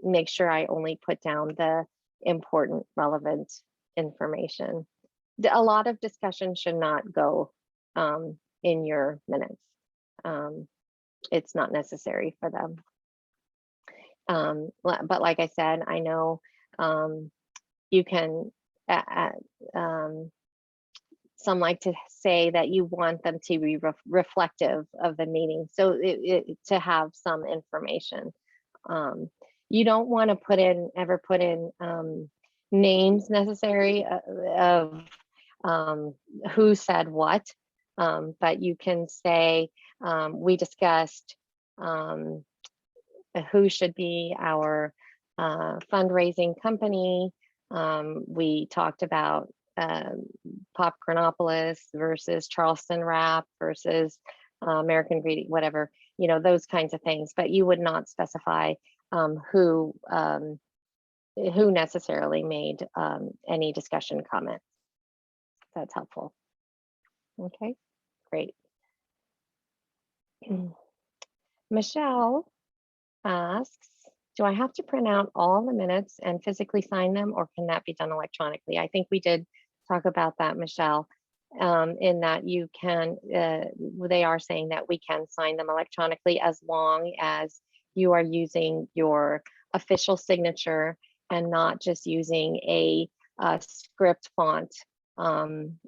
make sure I only put down the important, relevant information. A lot of discussion should not go in your minutes. It's not necessary for them. But like I said, I know you can, some like to say that you want them to be reflective of the meeting, so to have some information. You don't want to ever put in names necessary of who said what, but you can say, we discussed who should be our fundraising company. We talked about Popcornopolis versus Charleston Wrap versus American Greedy, whatever, those kinds of things. But you would not specify who necessarily made any discussion comments. That's helpful. Okay, great. Michelle asks, do I have to print out all the minutes and physically sign them, or can that be done electronically? I think we did talk about that, Michelle, in that you can, they are saying that we can sign them electronically as long as you are using your official signature and not just using a script font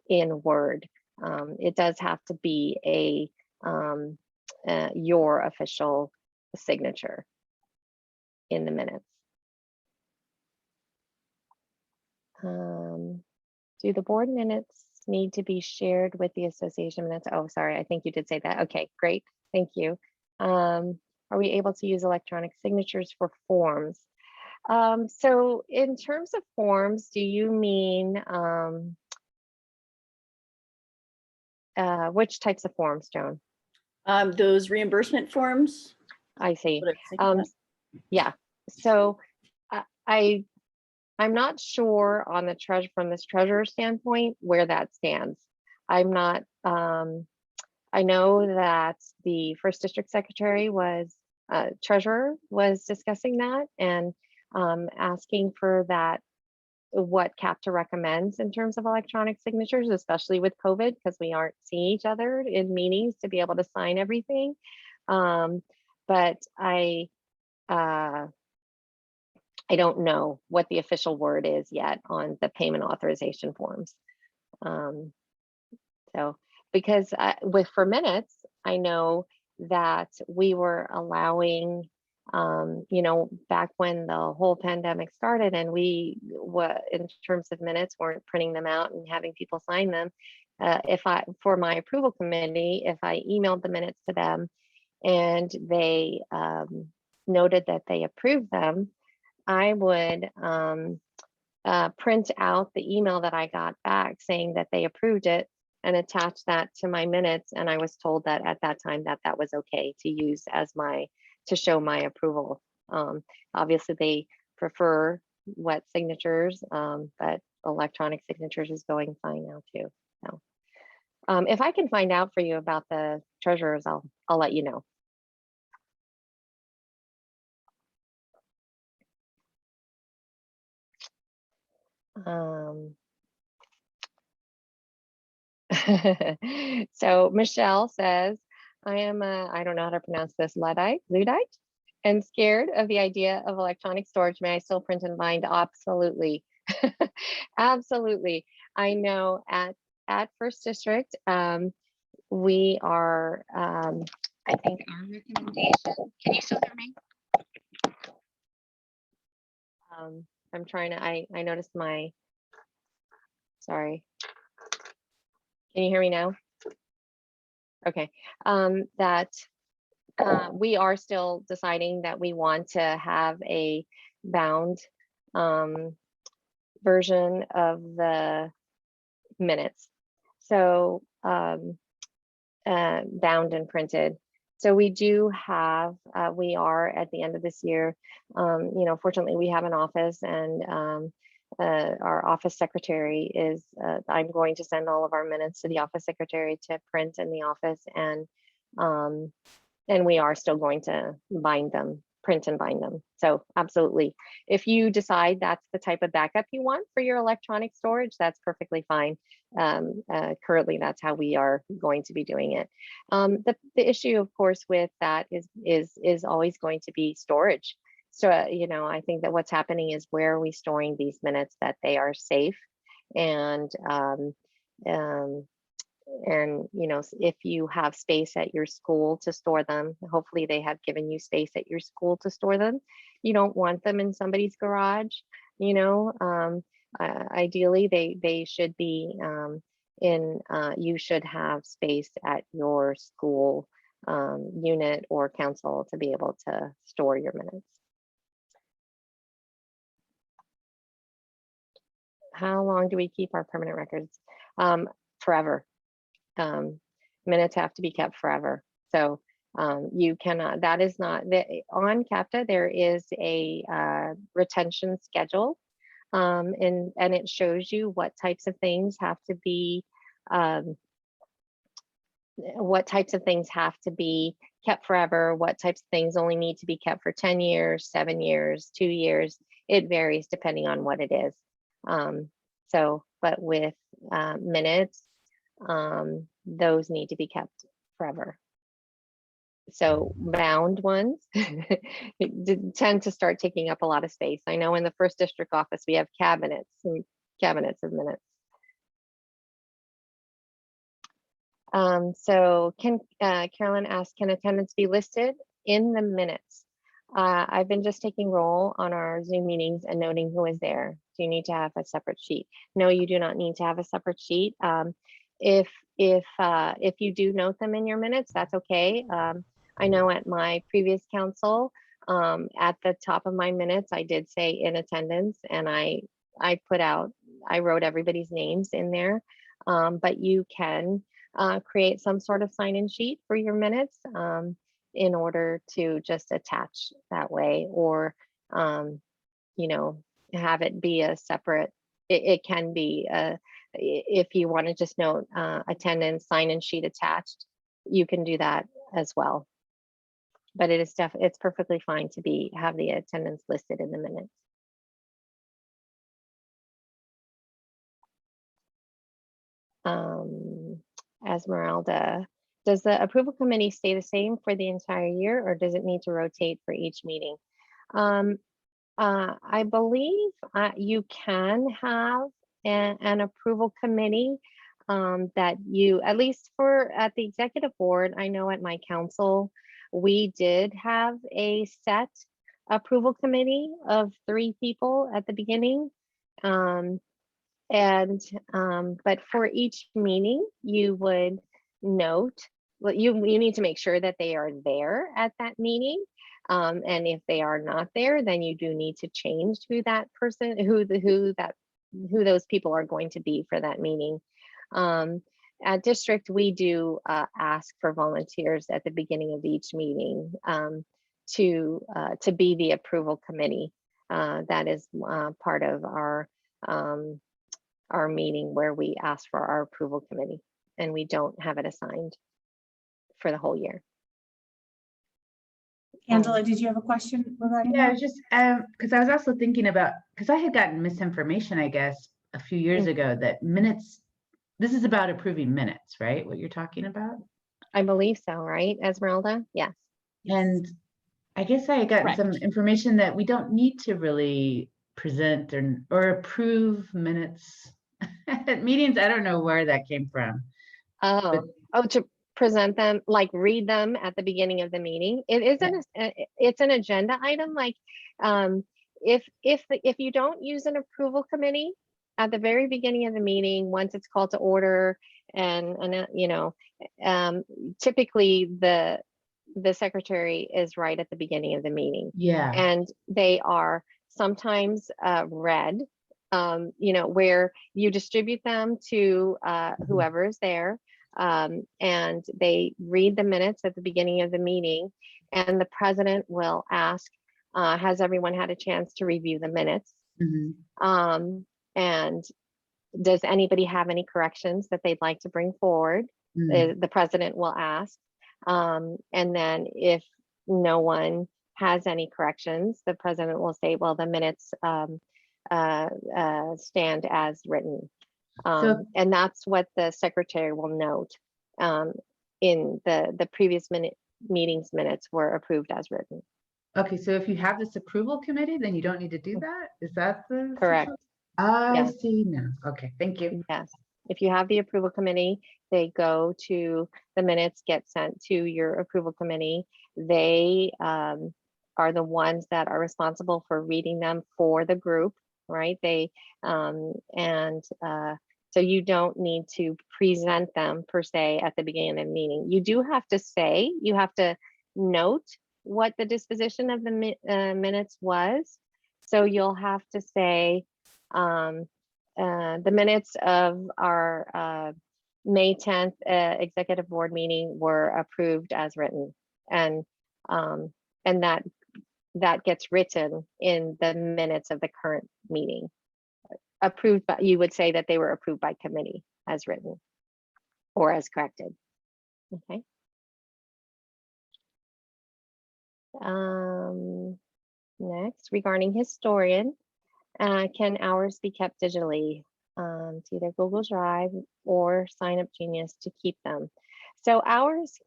in Word. It does have to be your official signature in the minutes. Do the board minutes need to be shared with the association minutes? Oh, sorry, I think you did say that. Okay, great, thank you. Are we able to use electronic signatures for forms? So in terms of forms, do you mean which types of forms, Joan? Those reimbursement forms. I see. Yeah, so I'm not sure on the from this treasurer standpoint where that stands. I'm not, I know that the first district secretary was, treasurer was discussing that and asking for that, what CAPTA recommends in terms of electronic signatures, especially with COVID, because we aren't seeing each other in meetings to be able to sign everything. But I don't know what the official word is yet on the payment authorization forms. So, because for minutes, I know that we were allowing, back when the whole pandemic started and we, in terms of minutes, weren't printing them out and having people sign them. For my approval committee, if I emailed the minutes to them and they noted that they approved them, I would print out the email that I got back saying that they approved it and attach that to my minutes. And I was told that at that time that was okay to use as my to show my approval. Obviously, they prefer wet signatures, but electronic signatures is going fine now too. So, if I can find out for you about the treasurers, I'll let you know. So Michelle says, I don't know how to pronounce this, Luddite, and scared of the idea of electronic storage. May I still print and bind? Absolutely. Absolutely. I know at First District, we are, I think our recommendation, can you still hear me? I'm trying to, I noticed sorry. Can you hear me now? Okay. That we are still deciding that we want to have a bound version of the minutes. So bound and printed. So we do have, we are at the end of this year, fortunately we have an office, and our office secretary is, I'm going to send all of our minutes to the office secretary to print in the office, and we are still going to bind them, print and bind them. So absolutely. If you decide that's the type of backup you want for your electronic storage, that's perfectly fine. Currently, that's how we are going to be doing it. The issue, of course, with that is always going to be storage. So, I think that what's happening is, where are we storing these minutes that they are safe? And if you have space at your school to store them, hopefully they have given you space at your school to store them. You don't want them in somebody's garage. Ideally they should be you should have space at your school unit or council to be able to store your minutes. How long do we keep our permanent records? Forever. Minutes have to be kept forever. So you cannot, that is not, on CAPTA, there is a retention schedule, and it shows you what types of things have to be, kept forever, what types of things only need to be kept for 10 years, 7 years, 2 years. It varies depending on what it is. But with minutes, those need to be kept forever. So bound ones tend to start taking up a lot of space. I know in the First District office, we have cabinets and cabinets of minutes. So Carolyn asked, can attendance be listed in the minutes? I've been just taking roll on our Zoom meetings and noting who is there. Do you need to have a separate sheet? No, you do not need to have a separate sheet. If you do note them in your minutes, that's okay. I know at my previous council, at the top of my minutes, I did say in attendance, and I wrote everybody's names in there. But you can create some sort of sign-in sheet for your minutes in order to just attach that way, or have it be a separate. It can be if you want to just note attendance, sign-in sheet attached, you can do that as well. But it's perfectly fine to have the attendance listed in the minutes. Esmeralda, does the approval committee stay the same for the entire year, or does it need to rotate for each meeting? I believe you can have an approval committee that you, at least at the executive board, I know at my council, we did have a set approval committee of 3 people at the beginning. But for each meeting, you would note, well, you need to make sure that they are there at that meeting. And if they are not there, then you do need to change who that person, who those people are going to be for that meeting. At district, we do ask for volunteers at the beginning of each meeting to be the approval committee. That is part of our meeting where we ask for our approval committee, and we don't have it assigned for the whole year. Angela, did you have a question regarding Yeah, I that? was just because I was also thinking about, because I had gotten misinformation, I guess, a few years ago that minutes, this is about approving minutes, right? What you're talking about? I believe so, right, Esmeralda? Yes. And I guess I had gotten some Correct. information that we don't need to really present or approve minutes at meetings. I don't know where that came from. Oh, to present them, like read them at the beginning of the meeting. It isn't, it's an agenda item. Like, if you don't use an approval committee at the very beginning of the meeting, once it's called to order, and you know, typically the secretary is right at the beginning of the meeting. Yeah. And they are sometimes read, you know, where you distribute them to whoever is there, and they read the minutes at the beginning of the meeting, and the president will ask, has everyone had a chance to review the minutes? And does anybody have any corrections that they'd like to bring forward? The president will ask. And then if no one has any corrections, the president will say, well, the minutes stand as written. And that's what the secretary will note in the previous meetings minutes were approved as written. Okay, so if you have this approval committee, then you don't need to do that? Is that the Correct. I Yes. see now. Okay, thank you. Yes. If you have the approval committee, they go to the minutes, get sent to your approval committee. They are the ones that are responsible for reading them for the group, right? They so you don't need to present them per se at the beginning of the meeting. You do have to say, you have to note what the disposition of the minutes was. So you'll have to say, the minutes of our May 10th executive board meeting were approved as written, and that gets written in the minutes of the current meeting. Approved, but you would say that they were approved by committee as written or as corrected. Okay. Next, regarding historian, can hours be kept digitally to either Google Drive or Sign Up Genius to keep them? So hours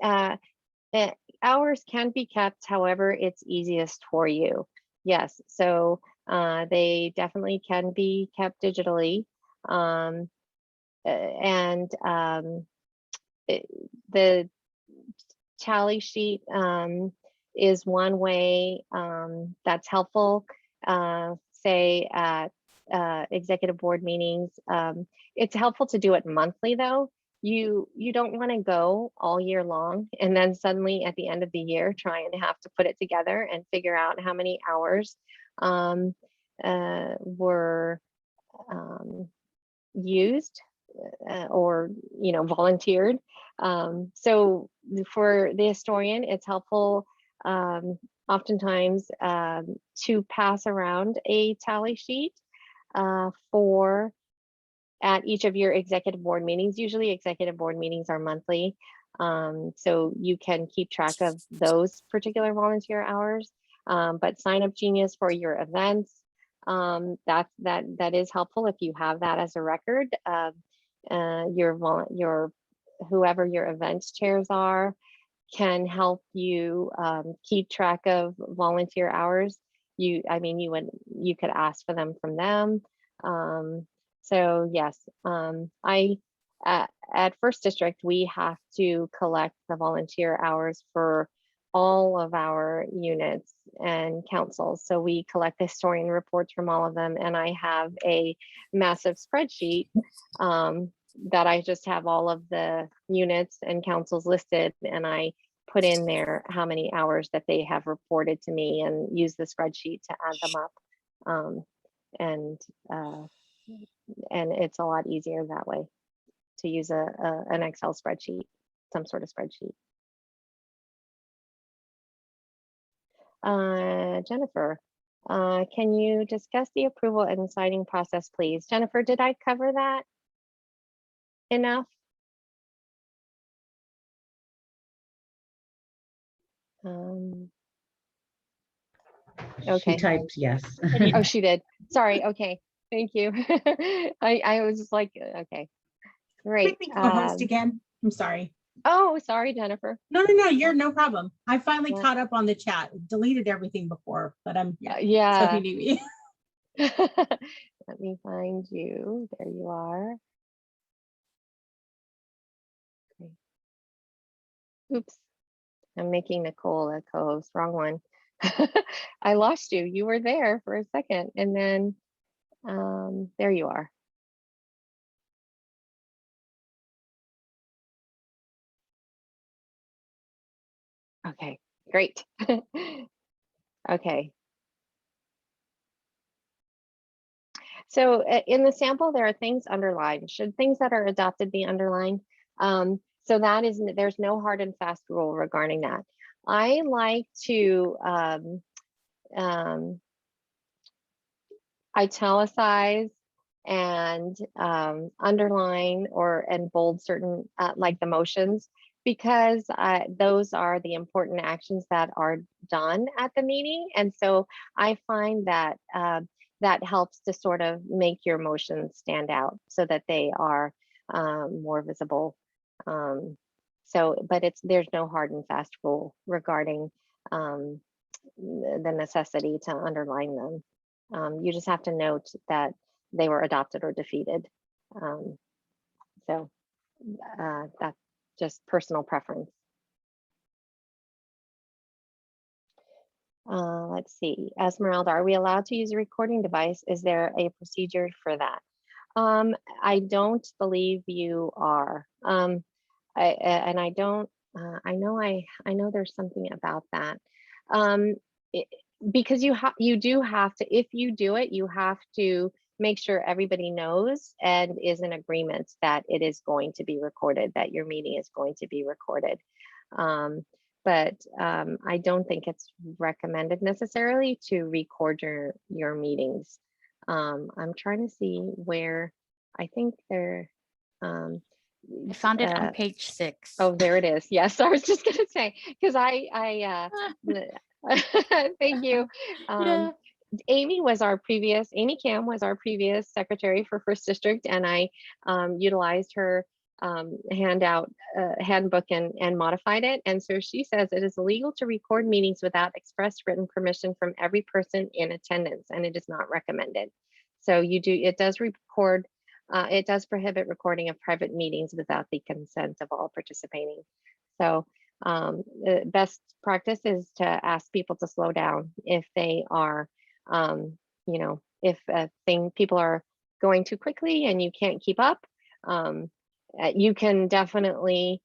can be kept however it's easiest for you. Yes, so they definitely can be kept digitally. The tally sheet is one way that's helpful. Say at executive board meetings, it's helpful to do it monthly though. You don't want to go all year long and then suddenly at the end of the year try and have to put it together and figure out how many hours were used or volunteered. So for the historian, it's helpful oftentimes to pass around a tally sheet for at each of your executive board meetings. Usually executive board meetings are monthly, so you can keep track of those particular volunteer hours. But Sign Up Genius for your events, that is helpful if you have that as a record. Your whoever your events chairs are can help you keep track of volunteer hours. You could ask for them from them. So yes, at First District, we have to collect the volunteer hours for all of our units and councils. So we collect the historian reports from all of them. And I have a massive spreadsheet that I just have all of the units and councils listed, and I put in there how many hours that they have reported to me and use the spreadsheet to add them up. And it's a lot easier that way to use an Excel spreadsheet, some sort of spreadsheet. Jennifer, can you discuss the approval and signing process, please? Jennifer, did I cover that enough? She Okay. typed yes. Oh, she did. Sorry. Okay. Thank you. I was just like, okay, great. Quick co-host again. I'm sorry. Oh, sorry, Jennifer. No, you're no problem. I finally caught up on the chat, deleted everything before, but I'm So if Yeah. you need me. Let me find you. There you are. Okay. Oops. I'm making Nicole a co-host. Wrong one. I lost you. You were there for a second, and then there you are. Okay, great. Okay. So in the sample, there are things underlined. Should things that are adopted be underlined? So that is, there's no hard and fast rule regarding that. I like to italicize and underline and bold certain like the motions, because those are the important actions that are done at the meeting. And so I find that that helps to sort of make your motions stand out so that they are more visible. But there's no hard and fast rule regarding the necessity to underline them. You just have to note that they were adopted or defeated. That's just personal preference. Let's see, Esmeralda, are we allowed to use a recording device? Is there a procedure for that? I don't believe you are. I know there's something about that. Because you do have to, if you do it, you have to make sure everybody knows and is in agreement that it is going to be recorded, that your meeting is going to be recorded. But I don't think it's recommended necessarily to record your meetings. I'm trying to see where, I think they're I found it on page 6. Oh, there it is. Yes, I was just gonna say, because thank you. Yeah. Amy Cam was our previous secretary for First District, and I utilized her handbook and modified it. And so she says it is illegal to record meetings without express written permission from every person in attendance, and it is not recommended. So it does record. It does prohibit recording of private meetings without the consent of all participating. So the best practice is to ask people to slow down if they are, if people are going too quickly and you can't keep up. You can definitely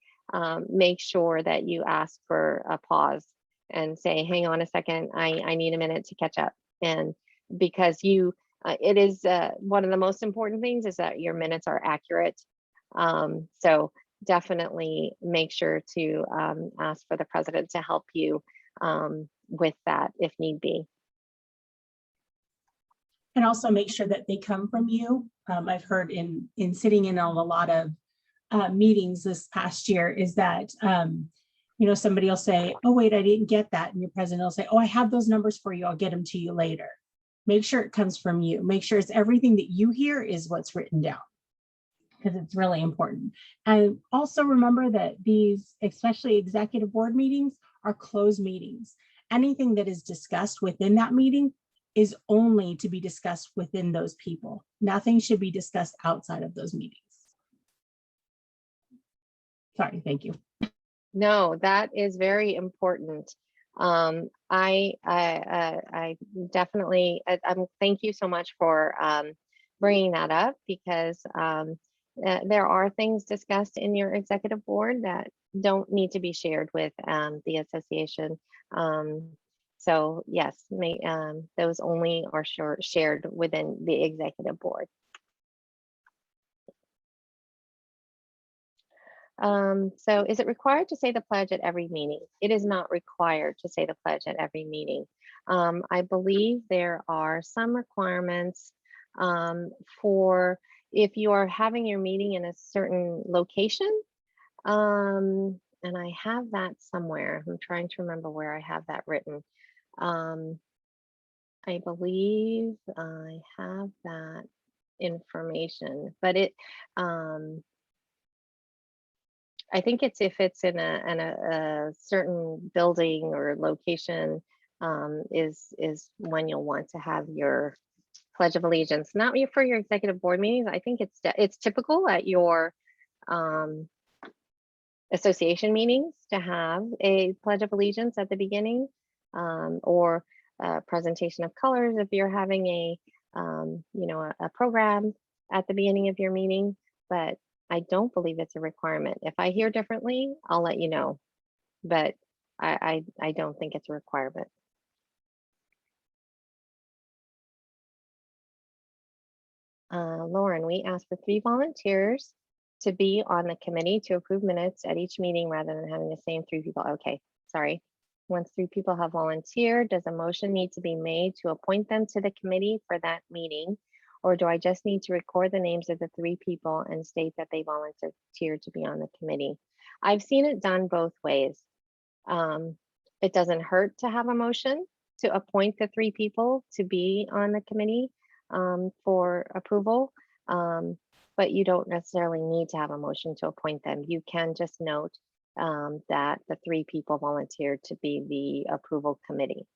make sure that you ask for a pause and say, hang on a second, I need a minute to catch up. And because it is one of the most important things is that your minutes are accurate. So definitely make sure to ask for the president to help you with that if need be. And also make sure that they come from you. I've heard in sitting in on a lot of meetings this past year is that, somebody will say, oh, wait, I didn't get that. And your president will say, oh, I have those numbers for you. I'll get them to you later. Make sure it comes from you. Make sure it's everything that you hear is what's written down, because it's really important. And also remember that these, especially executive board meetings, are closed meetings. Anything that is discussed within that meeting is only to be discussed within those people. Nothing should be discussed outside of those meetings. Sorry, thank you. No, that is very important. I definitely, thank you so much for bringing that up, because there are things discussed in your executive board that don't need to be shared with the association. So yes, those only are shared within the executive board. So is it required to say the pledge at every meeting? It is not required to say the pledge at every meeting. I believe there are some requirements for if you are having your meeting in a certain location. And I have that somewhere. I'm trying to remember where I have that written. I believe I have that information, but I think it's if it's in a certain building or location, is when you'll want to have your Pledge of Allegiance. Not for your executive board meetings. I think it's typical at your association meetings to have a Pledge of Allegiance at the beginning, or a presentation of colors if you're having a program at the beginning of your meeting. But I don't believe it's a requirement. If I hear differently, I'll let you know, but I don't think it's a requirement. Lauren, we asked for 3 volunteers to be on the committee to approve minutes at each meeting rather than having the same 3 people. Okay, sorry. Once 3 people have volunteered, does a motion need to be made to appoint them to the committee for that meeting? Or do I just need to record the names of the 3 people and state that they volunteered to be on the committee? I've seen it done both ways. It doesn't hurt to have a motion to appoint the 3 people to be on the committee for approval, but you don't necessarily need to have a motion to appoint them. You can just note that the 3 people volunteered to be the approval committee.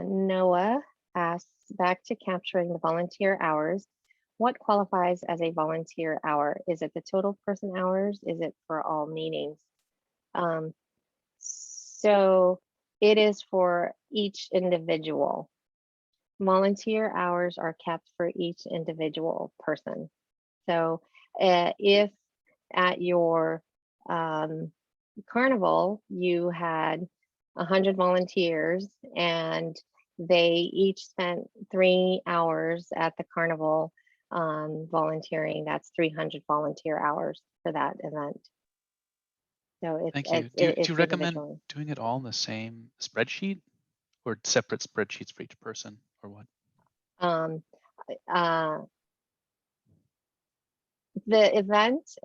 Noah asks, back to capturing the volunteer hours, what qualifies as a volunteer hour? Is it the total person hours? Is it for all meetings? So it is for each individual. Volunteer hours are kept for each individual person. So if at your carnival you had 100 volunteers and they each spent 3 hours at the carnival volunteering, that's 300 volunteer hours for that event. So Thank you. Do you recommend doing it all in the same spreadsheet or separate spreadsheets for each person, or what? The event,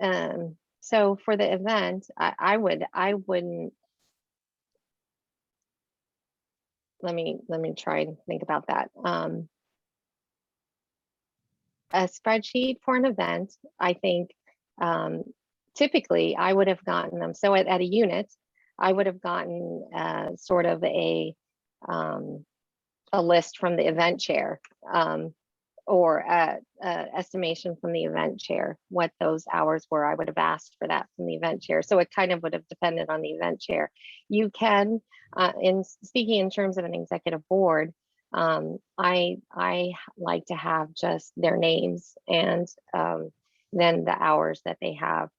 so for the event, I wouldn't, let me try and think about that. A spreadsheet for an event, I think typically I would have gotten them. So at a unit, I would have gotten sort of a list from the event chair, or a estimation from the event chair, what those hours were. I would have asked for that from the event chair. So it kind of would have depended on the event chair. You can, in speaking in terms of an executive board, I like to have just their names and then the hours that they have.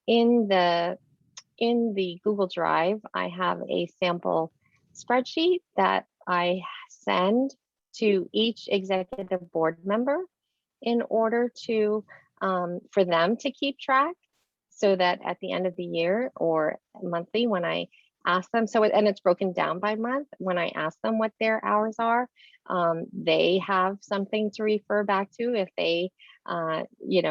In the Google Drive, I have a sample spreadsheet that I send to each executive board member in order to for them to keep track, so that at the end of the year or monthly when I ask them, and it's broken down by month, when I ask them what their hours are, they have something to refer back to. If they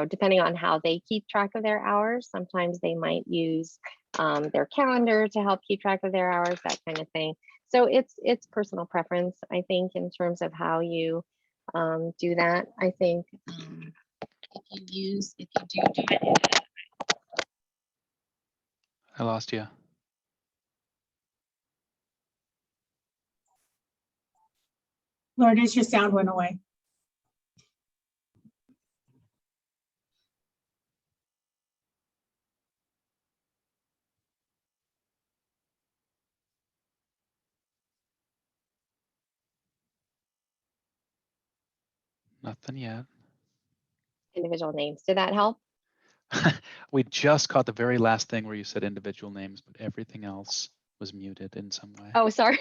depending on how they keep track of their hours, sometimes they might use their calendar to help keep track of their hours, that kind of thing. So it's personal preference, I think, in terms of how you do that. I think if you do it. I lost you. Lourdes, your sound went away. Nothing yet. Individual names. Did that help? We just caught the very last thing where you said individual names, but everything else was muted in some way. Oh, sorry.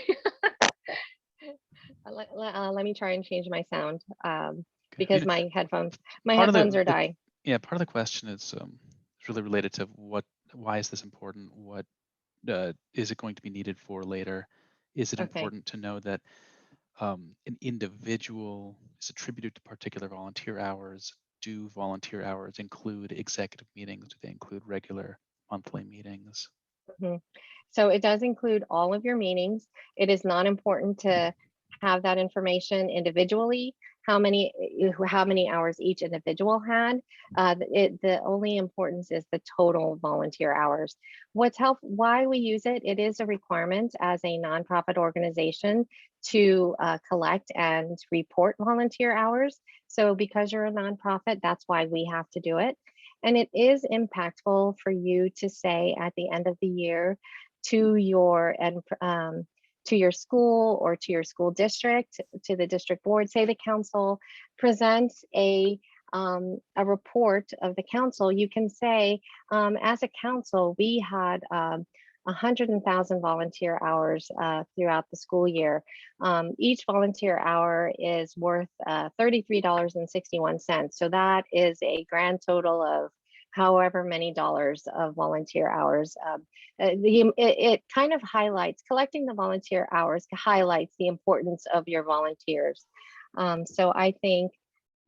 Let me try and change my sound. because my headphones part of are dying. Yeah, part of the question is really related to why is this important? What is it going to be needed for later? Is it Okay. important to know that an individual is attributed to particular volunteer hours? Do volunteer hours include executive meetings? Do they include regular monthly meetings? Mhm. So it does include all of your meetings. It is not important to have that information individually, how many hours each individual had. The only importance is the total volunteer hours. Why we use it, it is a requirement as a nonprofit organization to collect and report volunteer hours. So because you're a nonprofit, that's why we have to do it. And it is impactful for you to say at the end of the year to your school or to your school district, to the district board, say the council presents a report of the council. You can say, as a council, we had 100,000 volunteer hours throughout the school year. Each volunteer hour is worth $33.61. So that is a grand total of however many dollars of volunteer hours. It kind of highlights, collecting the volunteer hours highlights the importance of your volunteers. So I think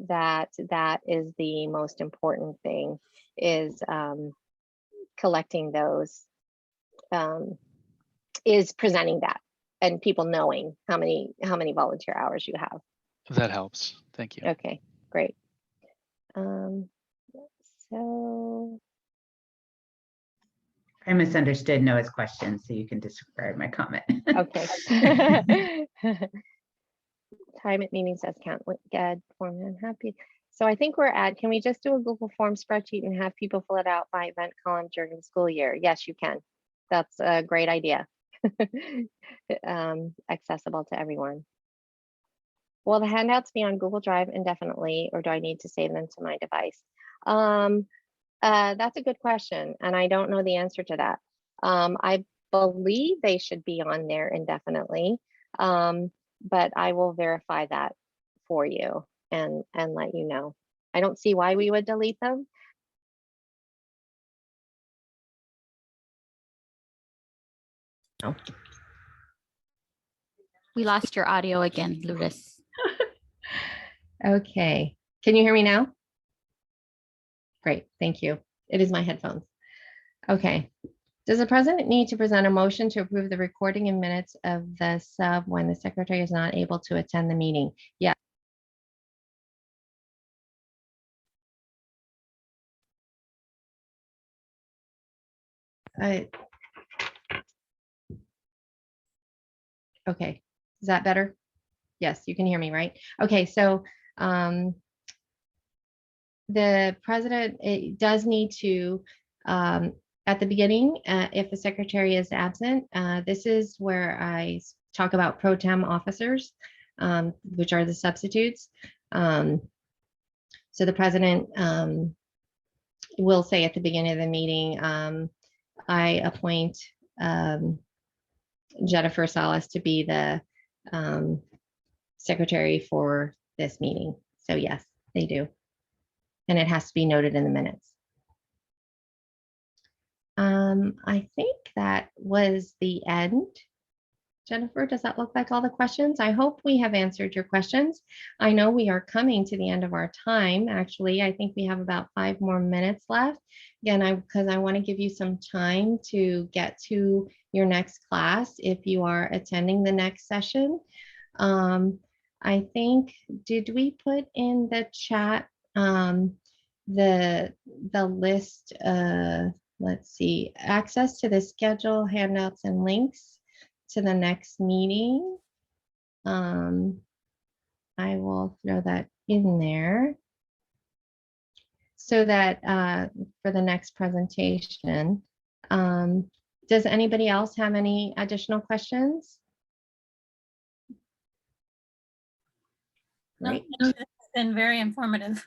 that is the most important thing, is collecting those, is presenting that and people knowing how many volunteer hours you have. That helps. Thank you. Okay, great. So I misunderstood Noah's question, so you can disregard my comment. okay. Time at meetings as count get form and happy. So I think can we just do a Google Form spreadsheet and have people fill it out by event column during the school year? Yes, you can. That's a great idea. Accessible to everyone. Will the handouts be on Google Drive indefinitely, or do I need to save them to my device? That's a good question, and I don't know the answer to that. I believe they should be on there indefinitely, but I will verify that for you and let you know. I don't see why we would delete them. Oh. We lost your audio again, Lourdes. Okay, can you hear me now? Great, thank you. It is my headphones. Okay. Does the president need to present a motion to approve the recording in minutes of the sub when the secretary is not able to attend the meeting? Yes. Okay, is that better? Yes, you can hear me, right? Okay, so the president does need to, at the beginning, if the secretary is absent, this is where I talk about pro tem officers, which are the substitutes. So the president will say at the beginning of the meeting, I appoint Jennifer Salas to be the secretary for this meeting. So yes, they do. And it has to be noted in the minutes. I think that was the end. Jennifer, does that look like all the questions? I hope we have answered your questions. I know we are coming to the end of our time. Actually, I think we have about 5 more minutes left. Again, because I want to give you some time to get to your next class if you are attending the next session. I think, did we put in the chat the list, let's see, access to the schedule, handouts, and links to the next meeting? I will throw that in there so that for the next presentation. Does anybody else have any additional questions? No, Great. no, it's been very informative.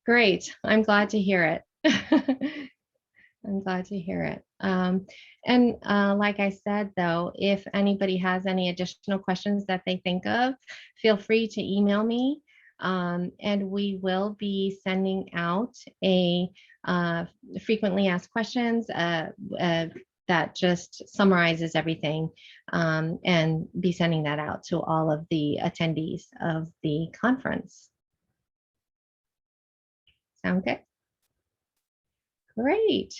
Great. I'm glad to hear it. I'm glad to hear it. And like I said, though, if anybody has any additional questions that they think of, feel free to email me. And we will be sending out a frequently asked questions that just summarizes everything, and be sending that out to all of the attendees of the conference. Sound good? Great.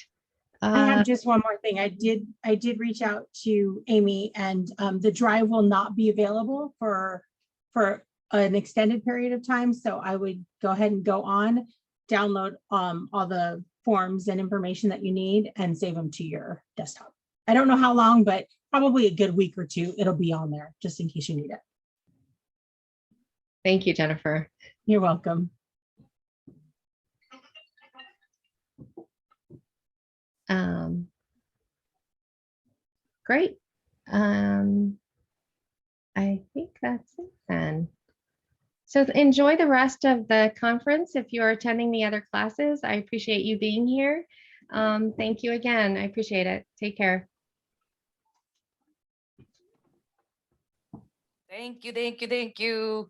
I have just one more thing. I did reach out to Amy, and the drive will not be available for an extended period of time. So I would go ahead and go on, download all the forms and information that you need and save them to your desktop. I don't know how long, but probably a good week or two, it'll be on there just in case you need it. Thank you, Jennifer. You're welcome. Great. I think that's it then. So enjoy the rest of the conference. If you're attending the other classes, I appreciate you being here. Thank you again. I appreciate it. Take care. Thank you, thank you, thank you.